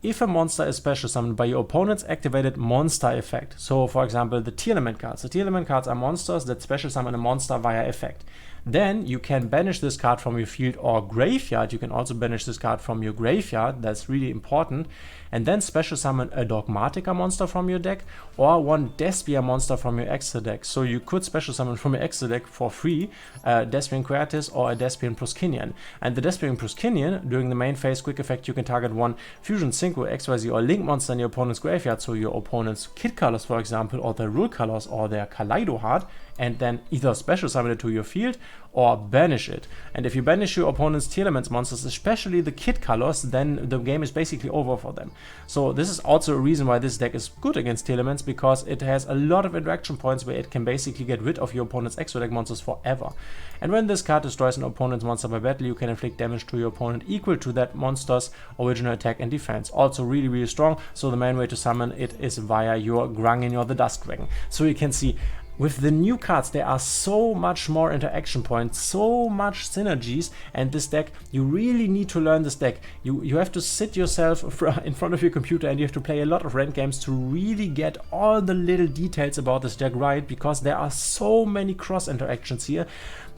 if a monster is special summoned by your opponent's activated monster effect, so for example the Tearlament cards. The Tearlament cards are monsters that special summon a monster via effect. Then you can banish this card from your field or graveyard. You can also banish this card from your graveyard, that's really important. And then special summon a Dogmatica monster from your deck or one Despia monster from your extra deck. So you could special summon from your extra deck for free Despian Quertus or a Despian Proskinian. And the Despian Proskinian, during the main phase quick effect, you can target one Fusion, Synchro, XYZ or Link monster in your opponent's graveyard. So your opponent's Kit colors, for example, or their Rule colors or their Kaleido Heart, and then either special summon it to your field or banish it. And if you banish your opponent's Tearlaments monsters, especially the Kit colors, then the game is basically over for them. So this is also a reason why this deck is good against Tearlaments, because it has a lot of interaction points where it can basically get rid of your opponent's extra deck monsters forever. And when this card destroys an opponent's monster by battle, you can inflict damage to your opponent equal to that monster's original attack and defense. Also really, really strong. So the main way to summon it is via your Grunganule the Dusk Dragon. So you can see, with the new cards, there are so much more interaction points, so much synergies, and this deck, you really need to learn this deck. You have to sit yourself in front of your computer and you have to play a lot of ranked games to really get all the little details about this deck right, because there are so many cross interactions here.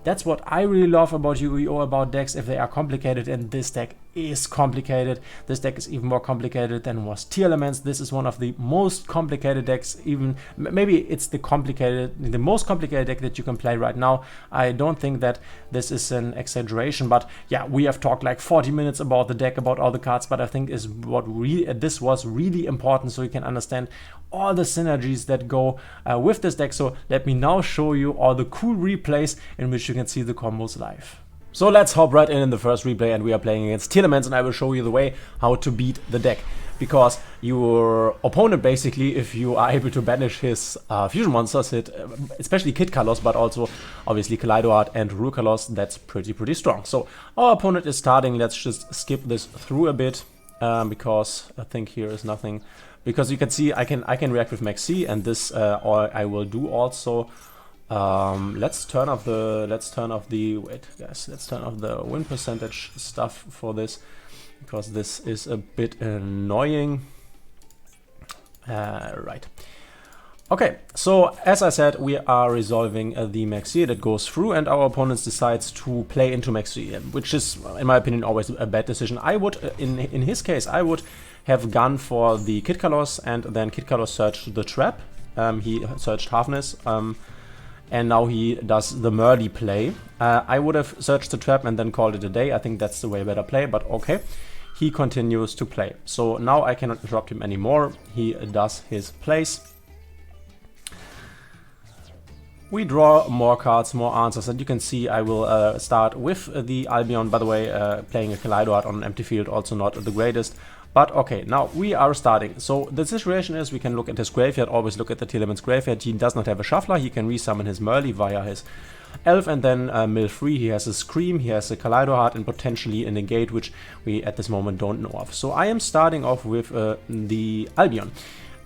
That's what I really love about Yu-Gi-Oh! About decks, if they are complicated, and this deck is complicated. This deck is even more complicated than was Tearlaments. This is one of the most complicated decks, even maybe it's the most complicated deck that you can play right now. I don't think that this is an exaggeration, but yeah, we have talked like 40 minutes about the deck, about all the cards, but I think is what really this was really important, so you can understand all the synergies that go with this deck. So let me now show you all the cool replays in which you can see the combos live. So let's hop right in the first replay, and we are playing against Tearlaments, and I will show you the way how to beat the deck. Because your opponent, basically, if you are able to banish his fusion monsters, especially Kit colors, but also obviously Kaleido Heart and Rule colors, that's pretty strong. So our opponent is starting. Let's just skip this through a bit, because I think here is nothing. Because you can see I can react with Max C, and this or I will do also. Let's turn off the win percentage stuff for this, because this is a bit annoying. Right. Okay, so as I said, we are resolving the Maxi that goes through, and our opponent decides to play into Maxi, which is, in my opinion, always a bad decision. I would, in his case, I would have gone for the Kit colors and then Kit colors search the trap, He searched Halfness, and now he does the Murdy play. I would have searched the trap and then called it a day. I think that's the way better play, but okay. He continues to play. So now I cannot interrupt him anymore. He does his plays. We draw more cards, more answers, and you can see I will start with the Albion. By the way, playing a Kaleido Art on an empty field, also not the greatest. But okay, now we are starting. So the situation is we can look at his graveyard, always look at the Tearlaments graveyard. He does not have a Shuffler, he can resummon his Merly via his Elf and then mill free. He has a Scream, he has a Kaleido Heart and potentially a Negate, which we at this moment don't know of. So I am starting off with the Albion.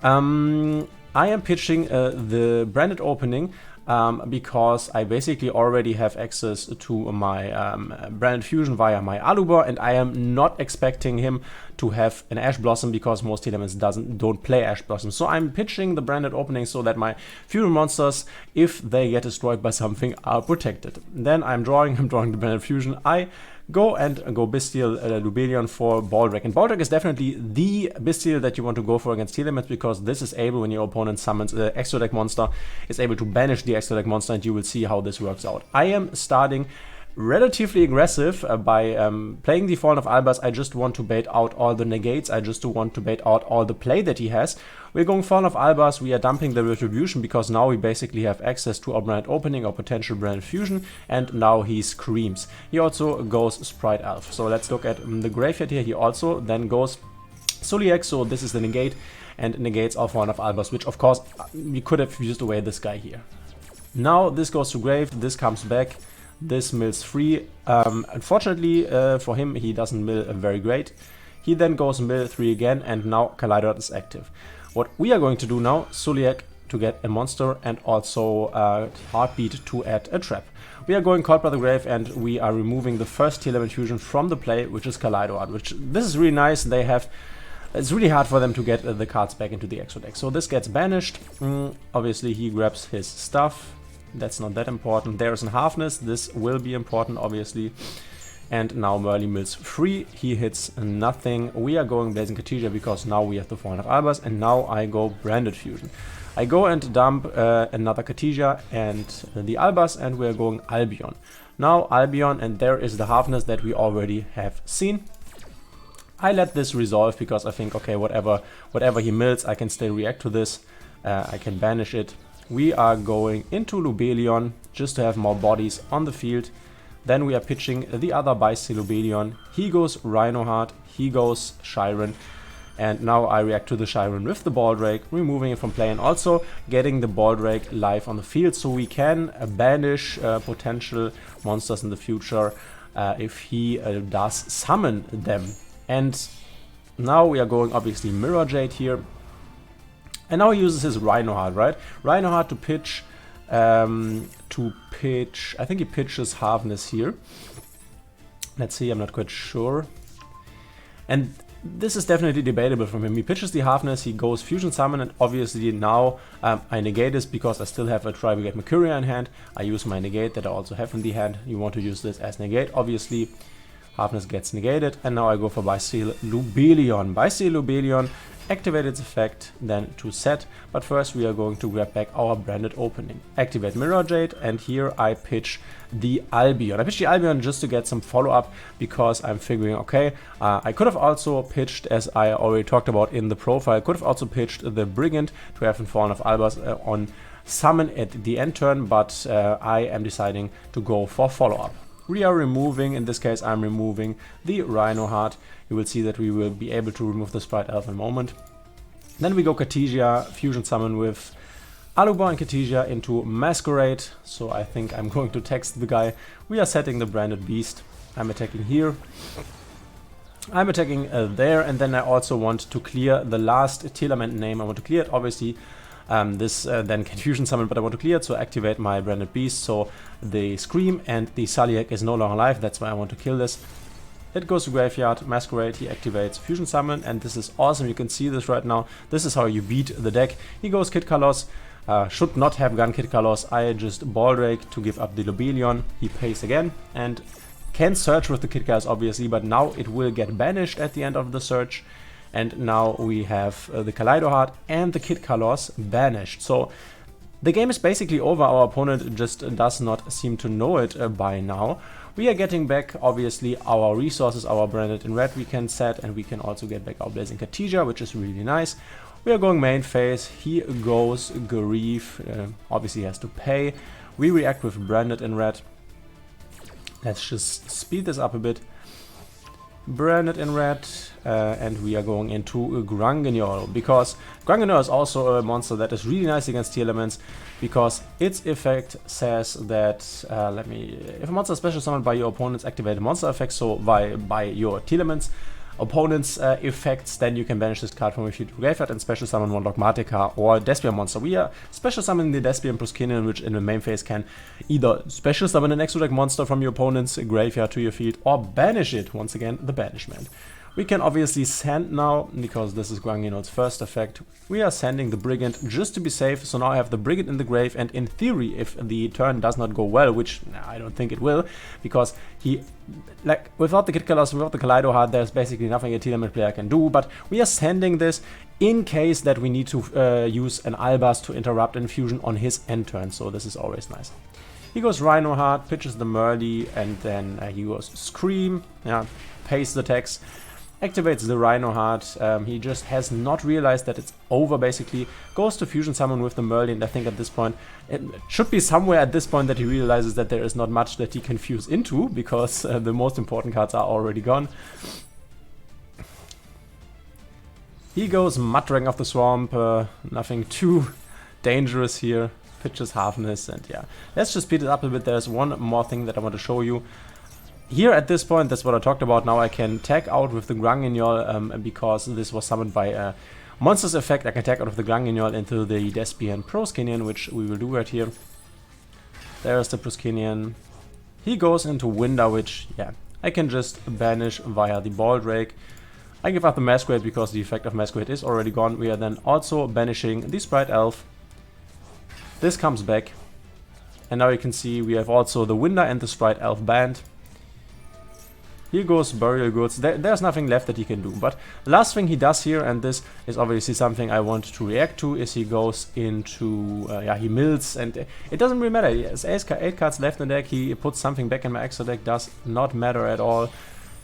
I am pitching the branded opening because I basically already have access to my branded fusion via my Aluber, and I am not expecting him to have an Ash Blossom because most Tearlaments don't play Ash Blossom. So I'm pitching the branded opening so that my fusion monsters, if they get destroyed by something, are protected. Then I'm drawing the branded fusion. I go Bystial Lubelion for Baldrake. And Baldrake is definitely the Bystial that you want to go for against Tearlaments, because this is able, when your opponent summons an extra deck monster, is able to banish the extra deck monster, and you will see how this works out. I am starting relatively aggressive by playing the Fallen of Albers. I just want to bait out all the negates. I just want to bait out all the play that he has. We're going Fallen of Albers. We are dumping the Retribution because now we basically have access to our branded opening or potential branded fusion, and now he screams. He also goes Sprite Elf. So let's look at the graveyard here. He also then goes Suliek, so this is the negate, and negates our Fallen of Albers, which of course we could have used away this guy here. Now this goes to grave, this comes back. This mills free. Unfortunately for him, he doesn't mill very great. He then goes mill 3 again, and now Kaleido is active. What we are going to do now, Suliek to get a monster and also Heartbeat to add a trap. We are going Cold Brother Grave, and we are removing the first Tearlament fusion from the play, which is Kaleido Art, which this is really nice. They have, it's really hard for them to get the cards back into the extra deck. So this gets banished. Obviously he grabs his stuff. That's not that important. There is a Halfness. This will be important, obviously. And now Merly mills free. He hits nothing. We are going Blazing Cartesia because now we have the Fallen of Albers, and now I go Branded Fusion. I go and dump another Cartesia and the Albers, and we are going Albion. Now Albion, and there is the Halfness that we already have seen. I let this resolve because I think, okay, whatever he mills, I can still react to this. I can banish it. We are going into Lubelion just to have more bodies on the field. Then we are pitching the other Bystial Lubelion. He goes Rhinoheart, he goes Chiron, and now I react to the Chiron with the Baldrake, removing it from play and also getting the Baldrake live on the field so we can banish potential monsters in the future if he does summon them. And now we are going obviously Mirror Jade here. And now he uses his Rhinoheart, right? Rhinoheart to pitch, I think he pitches Halfness here. Let's see, I'm not quite sure. And this is definitely debatable from him. He pitches the Halfness, he goes Fusion Summon, and obviously now I negate this because I still have a Tri-Brigade Mercuria in hand. I use my negate that I also have in the hand. You want to use this as negate, obviously. Halfness gets negated, and now I go for Bystial Lubelion. Bystial Lubelion, activate its effect, then to set, but first we are going to grab back our branded opening. Activate Mirror Jade, and here I pitch the Albion. I pitch the Albion just to get some follow-up because I'm figuring, okay, I could have also pitched, as I already talked about in the profile, I could have also pitched the Brigand to have in Fallen of Albers on summon at the end turn, but I am deciding to go for follow-up. We are removing, in this case I'm removing the Rhinoheart. You will see that we will be able to remove the Sprite Elf in a moment. Then we go Cartesia, Fusion Summon with Alubar and Cartesia into Masquerade. So I think I'm going to text the guy. We are setting the Branded Beast. I'm attacking here. I'm attacking there, and then I also want to clear the last Tearlament name. I want to clear it, obviously. This then can Fusion Summon, but I want to clear it, so activate my Branded Beast. So the Scream and the Suliek is no longer alive, that's why I want to kill this. It goes to Graveyard, Masquerade, he activates Fusion Summon, and this is awesome, you can see this right now. This is how you beat the deck. He goes Kid Kalos, should not have gone Kid Kalos. I just Baldrake to give up the Lubelion. He pays again, and can search with the Kid Kalos obviously, but now it will get banished at the end of the search. and now we have the Kaleido Heart and the Kid Colors banished. So the game is basically over. Our opponent just does not seem to know it by now. We are getting back, obviously, our resources, our branded in red we can set, and we can also get back our Blazing Cartesia, which is really nice. We are going main phase. He goes Grief, obviously has to pay. We react with branded in red. Let's just speed this up a bit. Branded in red, and we are going into Granguignol, because Granguignol is also a monster that is really nice against Tearlaments, because its effect says that, if a monster is special summoned by your opponent's activated monster effect, so by your Tearlaments opponent's effects, then you can banish this card from your field to graveyard and special summon one Dogmatica or Despia monster. We are special summoning the Despia and Proskinian, which in the main phase can either special summon an Exodeck monster from your opponent's graveyard to your field or banish it. Once again, the banishment. We can obviously send now, because this is Granguignol's first effect. We are sending the Brigand just to be safe, so now I have the Brigand in the grave, and in theory, if the turn does not go well, which I don't think it will, because he, like, without the Kid Colors, without the Kaleido Heart, there's basically nothing a Tearlament player can do, but we are sending this in case that we need to use an Albaz to interrupt infusion on his end turn, so this is always nice. He goes Rhino Heart, pitches the Merly, and then he goes Scream, pays the tax. Activates the Rhino Heart. He just has not realized that it's over, basically. Goes to Fusion Summon with the Merly, and I think at this point, it should be somewhere at this point that he realizes that there is not much that he can fuse into, because the most important cards are already gone. He goes Mudragon of the Swamp, nothing too dangerous here. Pitches Halfness, and yeah. Let's just speed it up a bit. There's one more thing that I want to show you. Here at this point, that's what I talked about, now I can tag out with the Granguignol, because this was summoned by a monster's effect. I can tag out of the Granguignol into the Despian Proskinian, which we will do right here. There's the Proskinian. He goes into Winda, which, yeah, I can just banish via the Baldrake. I give up the Masquerade because the effect of Masquerade is already gone. We are then also banishing the Sprite Elf. This comes back. And now you can see we have also the Winda and the Sprite Elf banned. Here goes Burial Goods. There's nothing left that he can do. But the last thing he does here, and this is obviously something I want to react to, is he goes into, he mills, and it doesn't really matter. He has 8 cards left in the deck. He puts something back in my extra deck, does not matter at all.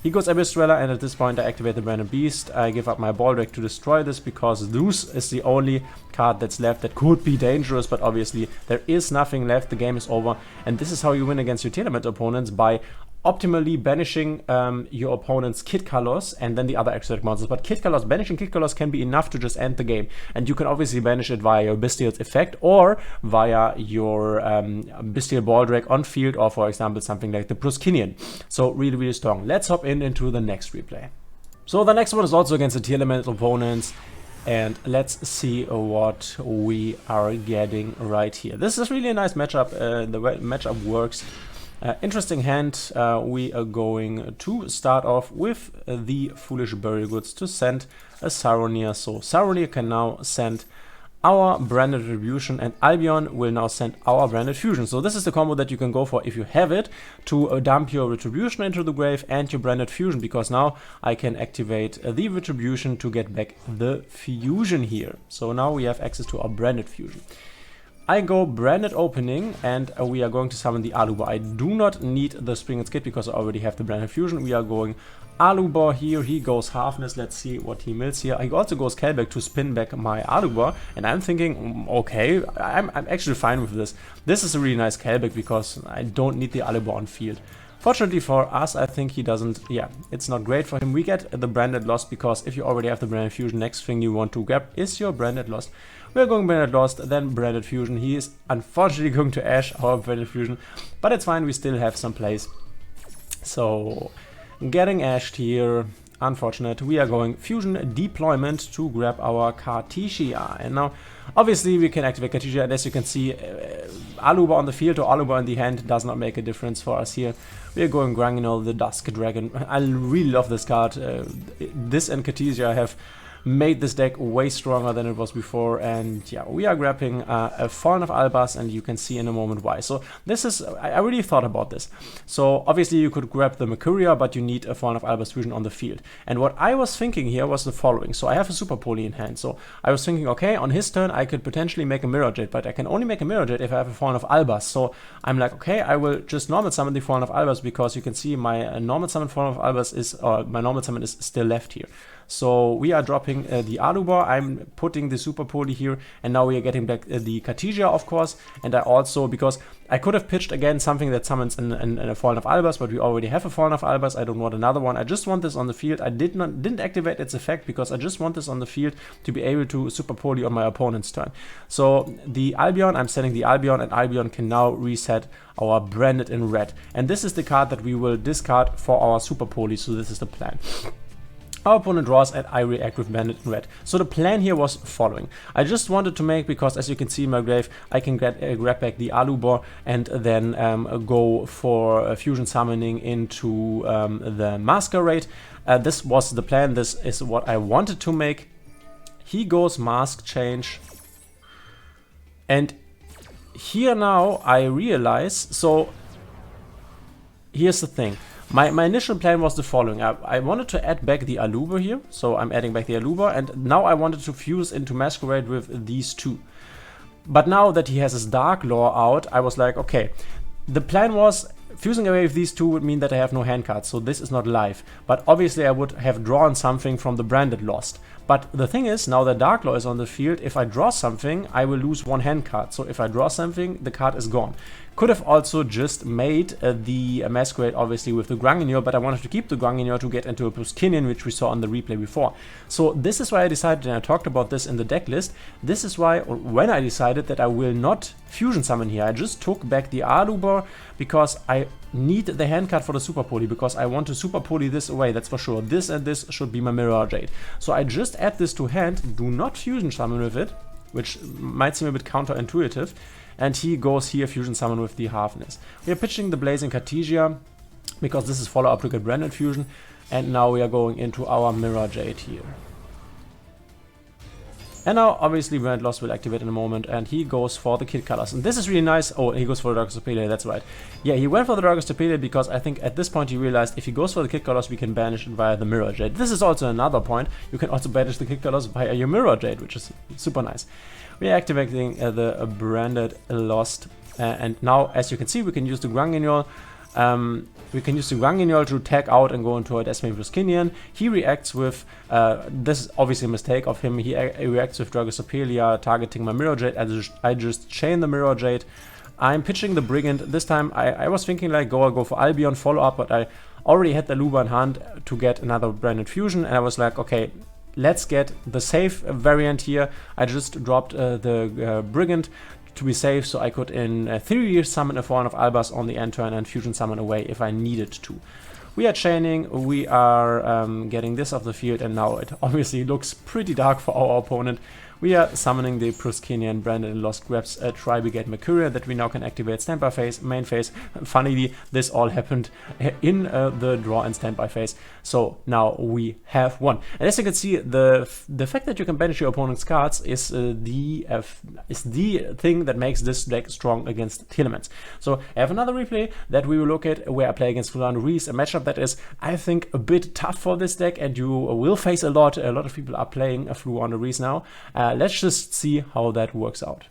He goes Abyss Dweller, and at this point I activate the Branded Beast. I give up my Baldrake to destroy this, because Loose is the only card that's left that could be dangerous, but obviously there is nothing left. The game is over, and this is how you win against your Tearlament opponents, by optimally banishing your opponent's Kid Colors and then the other exotic monsters. But Kid Colors, banishing Kid Colors can be enough to just end the game. And you can obviously banish it via your Bystial's effect or via your Bystial Baldrake on field, or for example something like the Proskinian. So really, really strong. Let's hop into the next replay. So the next one is also against the Tearlament opponents. And let's see what we are getting right here. This is really a nice matchup. The matchup works. Interesting hand. We are going to start off with the Foolish Burial Goods to send a Saronir. So Saronir can now send our Branded Retribution, and Albion will now send our Branded Fusion. So this is the combo that you can go for if you have it, to dump your Retribution into the grave and your Branded Fusion, because now I can activate the Retribution to get back the Fusion here. So now we have access to our Branded Fusion. I go Branded Opening, and we are going to summon the Alubar. I do not need the Spring and Skid because I already have the Branded Fusion. We are going Alubar here. He goes Halfness. Let's see what he mills here. He also goes Kelbeck to spin back my Alubar, and I'm thinking, okay, I'm actually fine with this. This is a really nice Kelbeck because I don't need the Alubar on field. Fortunately for us, I think he doesn't, it's not great for him. We get the Branded Lost, because if you already have the Branded Fusion, next thing you want to grab is your Branded Lost. We're going Branded Lost, then Branded Fusion. He is unfortunately going to Ash our Branded Fusion, but it's fine, we still have some plays. So, getting Ashed here, unfortunate. We are going Fusion Deployment to grab our Cartesia. And now, obviously, we can activate Cartesia, and as you can see, Alubar on the field or Alubar in the hand does not make a difference for us here. We are going Granguignol, the Dusk Dragon. I really love this card. This and Cartesia have made this deck way stronger than it was before. And yeah, we are grabbing a Fallen of Albas, and you can see in a moment why. So this is, I really thought about this. So obviously you could grab the Mercuria, but you need a Fallen of Albas fusion on the field. And what I was thinking here was the following. So I have a Super Poly in hand. So I was thinking, okay, on his turn I could potentially make a Mirror Jade, but I can only make a Mirror Jade if I have a Fallen of Albas. So I'm like, okay, I will just normal summon the Fallen of Albas, because you can see my normal summon Fallen of Albas is, or my normal summon is still left here. So we are dropping the Alubar, I'm putting the Super Poly here, and now we are getting back the Cartesia, of course. And I also, because I could have pitched again something that summons a Fallen of Albas, but we already have a Fallen of Albas. I don't want another one. I just want this on the field. I didn't activate its effect because I just want this on the field to be able to Super Poly on my opponent's turn. So the Albion, I'm sending the Albion, and Albion can now reset our Branded in red. And this is the card that we will discard for our Super Poly, so this is the plan. Our opponent draws and I react with Bandit in red. So the plan here was following. I just wanted to make, because as you can see in my grave, I can grab back the Alubar and then go for fusion summoning into the Masquerade. This was the plan. This is what I wanted to make. He goes Mask Change. And here now I realize, so here's the thing. My initial plan was the following. I wanted to add back the Alubar here, so I'm adding back the Alubar, and now I wanted to fuse into Masquerade with these two. But now that he has his Dark Lore out, I was like, okay, the plan was fusing away with these two would mean that I have no hand cards, so this is not live. But obviously I would have drawn something from the Branded Lost. But the thing is, now that Dark Lore is on the field, if I draw something, I will lose one hand card. So if I draw something, the card is gone. Could have also just made the Masquerade, obviously, with the Grunginure, but I wanted to keep the Grunginure to get into a Pluskinian, which we saw on the replay before. So this is why I decided, and I talked about this in the deck list, this is why, or when I decided that I will not fusion summon here. I just took back the Alubar because I need the hand card for the Super Poly, because I want to Super Poly this away, that's for sure. This and this should be my Mirror Jade. So I just add this to hand, do not fusion summon with it, which might seem a bit counterintuitive. And he goes here, fusion summon with the Halfness. We are pitching the Blazing Cartesia, because this is follow-up to get Branded Fusion. And now we are going into our Mirror Jade here. And now, obviously, Branded Lost will activate in a moment, and he goes for the Kid Colors. And this is really nice. Oh, he goes for the Darkest Ophelia, that's right. Yeah, he went for the Darkest Ophelia because I think at this point he realized if he goes for the Kid Colors, we can banish it via the Mirror Jade. This is also another point. You can also banish the Kid Colors via your Mirror Jade, which is super nice. We are activating the Branded Lost, and now, as you can see, we can use the Grunginure. We can use the Grunginure to tag out and go into a Desmane Pluskinian. He reacts with, this is obviously a mistake of him, he reacts with Darkest Ophelia, targeting my Mirror Jade. I just chain the Mirror Jade. I'm pitching the Brigand. This time I was thinking like go for Albion, follow up, but I already had the Alubar in hand to get another Branded Fusion, and I was like, okay, let's get the safe variant here. I just dropped the Brigand to be safe, so I could in theory summon a Fallen of Albas on the end turn and fusion summon away if I needed to. We are chaining, we are getting this off the field, and now it obviously looks pretty dark for our opponent. We are summoning the Pluskinian, Branded and Lost, grabs a Tribrigade Mercuria that we now can activate standby phase, main phase. Funnily, this all happened in the draw and standby phase. So now we have one. And as you can see, the fact that you can banish your opponent's cards is the thing that makes this deck strong against Tearlaments. So I have another replay that we will look at where I play against Floowandereeze, a matchup that is, I think, a bit tough for this deck, and you will face a lot. A lot of people are playing a Floowandereeze now. Let's just see how that works out.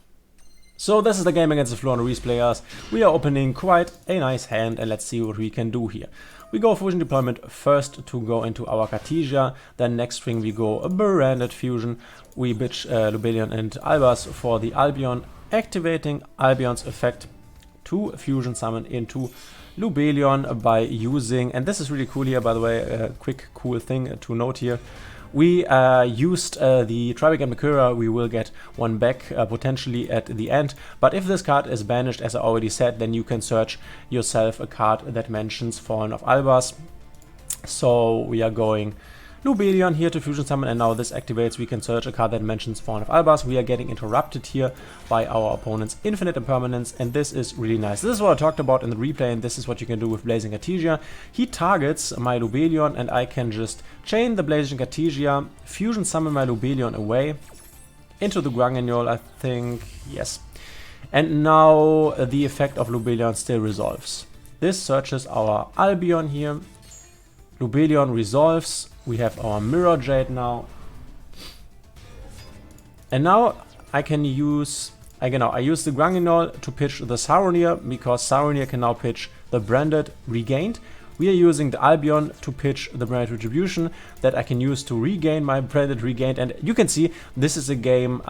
So this is the game against the Floowandereeze players. We are opening quite a nice hand, and let's see what we can do here. We go Fusion Deployment first to go into our Cartesia, then next string we go a Branded Fusion. We bitch Lubellion and Albas for the Albion, activating Albion's effect to fusion summon into Lubellion by using, and this is really cool here by the way, a quick cool thing to note here. We used the Tribrigade Mercuria. We will get one back potentially at the end. But if this card is banished, as I already said, then you can search yourself a card that mentions Fallen of Albas. So we are going Lubelion here to fusion summon, and now this activates. We can search a card that mentions Fawn of Albas. We are getting interrupted here by our opponent's infinite impermanence, and this is really nice. This is what I talked about in the replay, and this is what you can do with Blazing Artesia. He targets my Lubelion, and I can just chain the Blazing Artesia, fusion summon my Lubelion away into the Grungenyol, I think, yes. And now the effect of Lubelion still resolves. This searches our Albion here. Lubelion resolves. We have our Mirror Jade now. And now I can use, I use the Grungenyol to pitch the Saronir, because Saronir can now pitch the Branded Regained. We are using the Albion to pitch the Branded Retribution that I can use to regain my Branded Regained. And you can see this is a game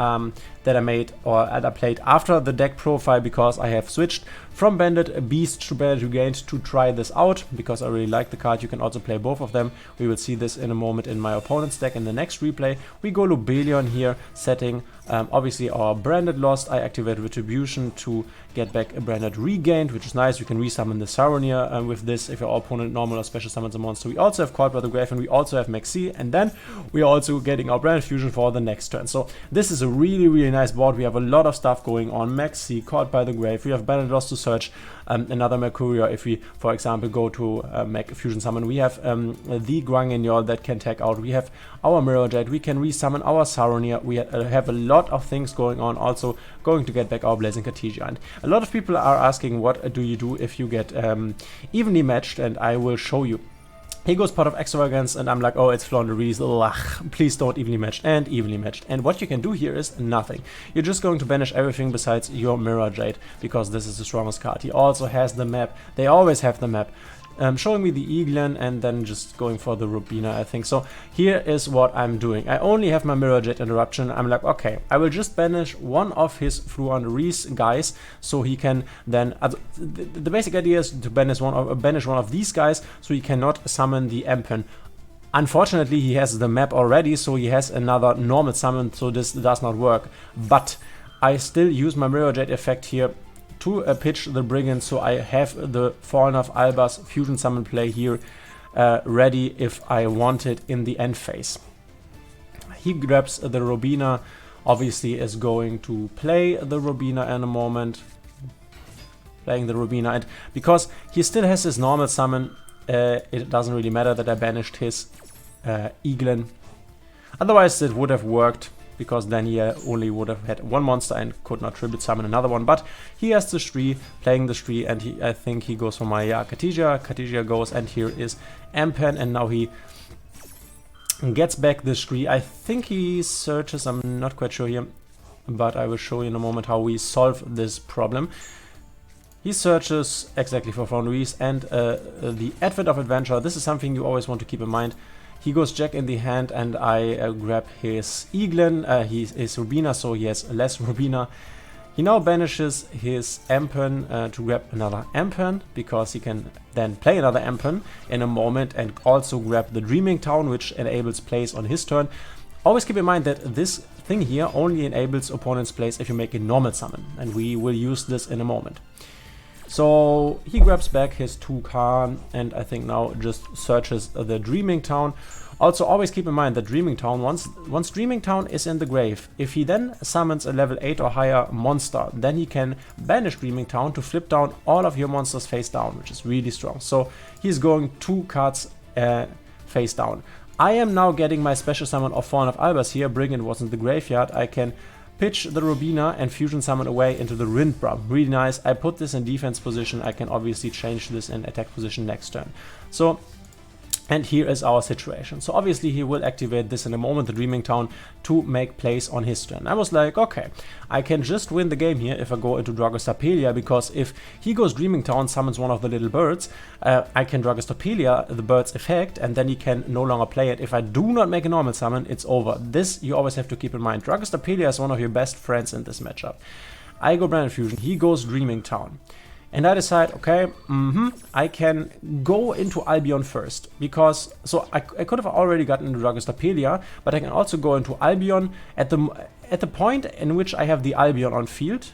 that I made, or that I played after the deck profile, because I have switched from Banded Beast to Branded Regained to try this out, because I really like the card. You can also play both of them. We will see this in a moment in my opponent's deck. In the next replay, we go Lubelion here, setting obviously our Branded Lost. I activate Retribution to get back a Branded Regained, which is nice. You can resummon the Saronir with this if your opponent normal or special summons a monster. We also have Called by the Grave, and we also have Maxi, and then we are also getting our Branded Fusion for the next turn. So this is a really, really nice board. We have a lot of stuff going on. Maxi, Called by the Grave. We have Branded Lost to search another Mercurial. If we, for example, go to make a Fusion Summon, we have the Grungenyol that can tag out. We have our Mirror Jade. We can resummon our Saronir. We have a lot of things going on. Also going to get back our Blazing Artesia. And a lot of people are asking, what do you do if you get evenly matched? And I will show you. He goes Pot of Extravagance, and I'm like, oh, it's Floowandereeze. Ugh, please don't evenly matched and evenly matched. And what you can do here is nothing. You're just going to banish everything besides your Mirror Jade, because this is the strongest card. He also has the map. They always have the map. Showing me the Eaglin, and then just going for the Rubina, I think. So here is what I'm doing. I only have my Mirror Jade Interruption. I'm like, okay, I will just banish one of his Floowandereeze guys, so he can then... the basic idea is to banish one of these guys, so he cannot summon the Empen. Unfortunately, he has the map already, so he has another normal summon, so this does not work. But I still use my Mirror Jade effect here to pitch the Brigand, so I have the Fallen of Albas Fusion Summon play here ready if I want it in the end phase. He grabs the Robina, obviously is going to play the Robina in a moment. Playing the Robina, and because he still has his normal summon, it doesn't really matter that I banished his Eaglin. Otherwise it would have worked, because then he only would have had one monster and could not tribute summon another one. But he has the Stree, playing the Stree, and I think he goes for my Cartesia. Cartesia goes, and here is Empen, and now he gets back the Stree. I think he searches, I'm not quite sure here, but I will show you in a moment how we solve this problem. He searches exactly for Floowandereeze and the Advent of Adventure. This is something you always want to keep in mind. He goes Jack in the hand, and I grab his Eaglin. He is Rubina, so he has less Rubina. He now banishes his Empen to grab another Empen, because he can then play another Empen in a moment, and also grab the Dreaming Town, which enables plays on his turn. Always keep in mind that this thing here only enables opponent's plays if you make a normal summon, and we will use this in a moment. So he grabs back his 2 and I think now just searches the Dreaming Town. Also always keep in mind that Dreaming Town, once Dreaming Town is in the grave, if he then summons a level 8 or higher monster, then he can banish Dreaming Town to flip down all of your monsters face down, which is really strong. So he's going 2 cards face down. I am now getting my special summon of Fallen of Albas here. Brigand was in the graveyard. I can pitch the Robina and fusion summon away into the Rindbra. Really nice. I put this in defense position. I can obviously change this in attack position next turn. So, and here is our situation. So obviously he will activate this in a moment, the Dreaming Town, to make plays on his turn. I was like, okay, I can just win the game here if I go into Dragostapelia, because if he goes Dreaming Town, summons one of the little birds, I can Dragostapelia the bird's effect, and then he can no longer play it. If I do not make a normal summon, it's over. This you always have to keep in mind. Dragostapelia is one of your best friends in this matchup. I go Branded Fusion, he goes Dreaming Town. And I decide, okay, I can go into Albion first, because, so I could have already gotten into Dragostapelia, but I can also go into Albion at the point in which I have the Albion on field.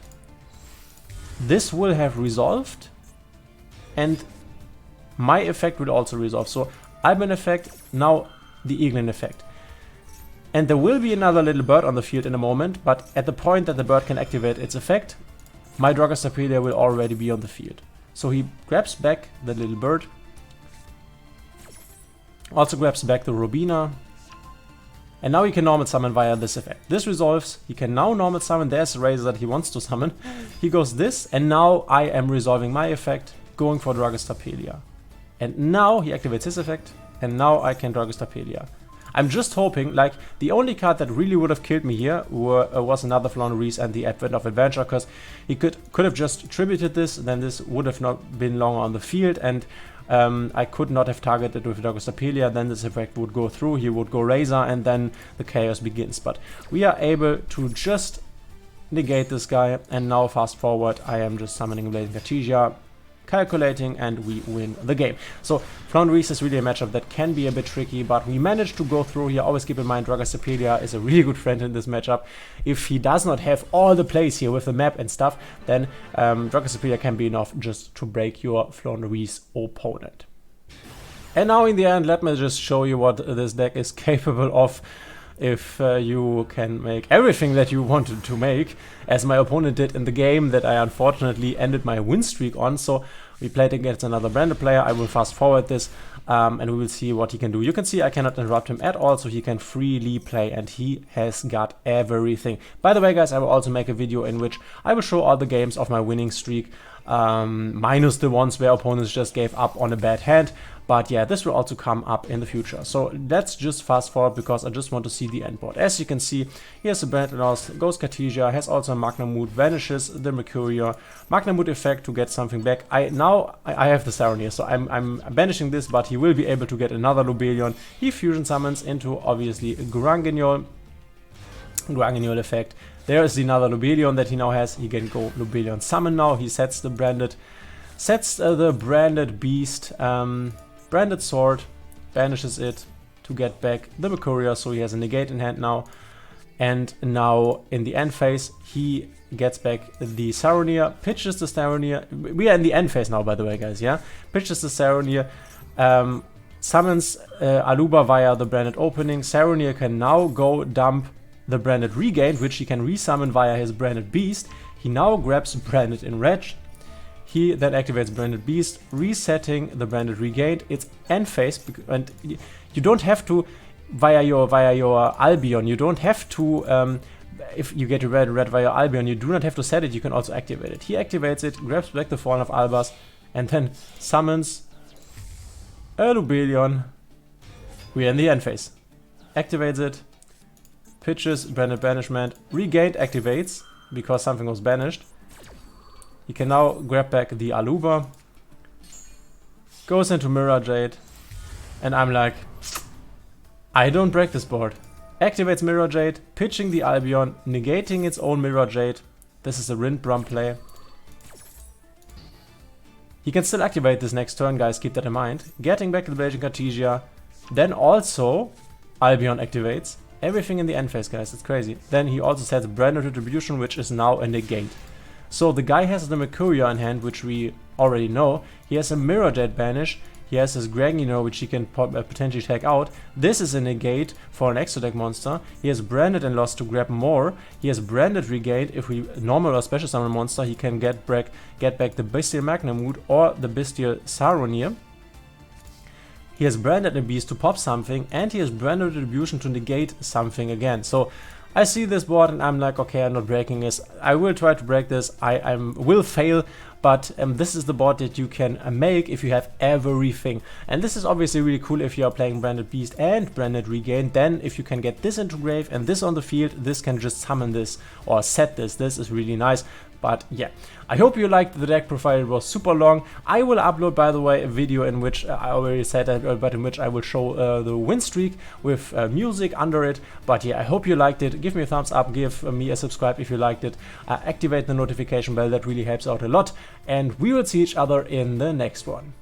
This will have resolved, and my effect will also resolve. So Albion effect, now the Eagling effect. And there will be another little bird on the field in a moment, but at the point that the bird can activate its effect, my Dragostapelia will already be on the field. So he grabs back the little bird, also grabs back the Robina, and now he can normal summon via this effect. This resolves, he can now normal summon, there's a Razor that he wants to summon. He goes this, and now I am resolving my effect, going for Dragostapelia. And now he activates his effect, and now I can Dragostapelia. I'm just hoping, like, the only card that really would have killed me here was another Floowandereeze and the Advent of Adventure, because he could have just tributed this, then this would have not been longer on the field, and I could not have targeted with Dragostapelia, then this effect would go through, he would go Razor, and then the chaos begins. But we are able to just negate this guy, and now fast forward, I am just summoning Blazing Cartesia, calculating, and we win the game. So Floowandereeze is really a matchup that can be a bit tricky, but we managed to go through here. Always keep in mind Dragostapelia is a really good friend in this matchup. If he does not have all the plays here with the map and stuff, then Dragostapelia can be enough just to break your Floowandereeze opponent. And now in the end, let me just show you what this deck is capable of. If you can make everything that you wanted to make, as my opponent did in the game that I unfortunately ended my win streak on. So we played against another branded player. I will fast forward this and we will see what he can do. You can see I cannot interrupt him at all, so he can freely play, and he has got everything. By the way, guys, I will also make a video in which I will show all the games of my winning streak, minus the ones where opponents just gave up on a bad hand. But yeah, this will also come up in the future. So let's just fast forward, because I just want to see the end board. As you can see, here's the brand lost, goes Cartesia, has also a Magnamood, vanishes the Mercurial, Magnamood effect to get something back. I have the Saronir, so I'm banishing this, but he will be able to get another Lobelion. He fusion summons into obviously Granguignol effect. There is another Lobelion that he now has. He can go Lobelion summon now. He sets the branded beast. Branded sword, banishes it to get back the Mercurial, so he has a negate in hand now. And now in the end phase, he gets back the Saronir, pitches the Saronir. We are in the end phase now, by the way, guys, yeah? Pitches the Saronir, summons Aluba via the branded opening. Saronir can now go dump the branded regained, which he can resummon via his branded beast. He now grabs branded enraged. He then activates Branded Beast, resetting the Branded Regained. It's end phase, and you don't have to, via your Albion, you don't have to, if you get a red via Albion, you do not have to set it, you can also activate it. He activates it, grabs back the Fallen of Albas, and then summons a Lobelion. We are in the end phase. Activates it, pitches Branded Banishment, Regained activates, because something was banished. He can now grab back the Aluba, goes into Mirror Jade, and I'm like, I don't break this board. Activates Mirror Jade, pitching the Albion, negating its own Mirror Jade. This is a Rindbrum play. He can still activate this next turn, guys, keep that in mind. Getting back the Blazing Cartesia, then also Albion activates. Everything in the end phase, guys, it's crazy. Then he also sets Branded Retribution, which is now a negate. So the guy has the Mercurial in hand, which we already know. He has a Mirror Jade banish. He has his Granguignol, which he can potentially take out. This is a negate for an extra deck monster. He has Branded and lost to grab more. He has Branded Regained. If we normal or special summon monster, he can get back the Bystial Magnamood or the Bystial Saronir. He has Branded a Beast to pop something, and he has Branded Retribution to negate something again. So I see this board and I'm like, okay, I'm not breaking this. I will try to break this. I will fail, but this is the board that you can make if you have everything. And this is obviously really cool if you are playing Branded Beast and Branded Regain. Then if you can get this into grave and this on the field, this can just summon this or set this. This is really nice. But yeah, I hope you liked the deck profile. It was super long. I will upload, by the way, a video in which I already said that, but in which I will show the win streak with music under it. But yeah, I hope you liked it. Give me a thumbs up, give me a subscribe if you liked it. Activate the notification bell, that really helps out a lot. And we will see each other in the next one.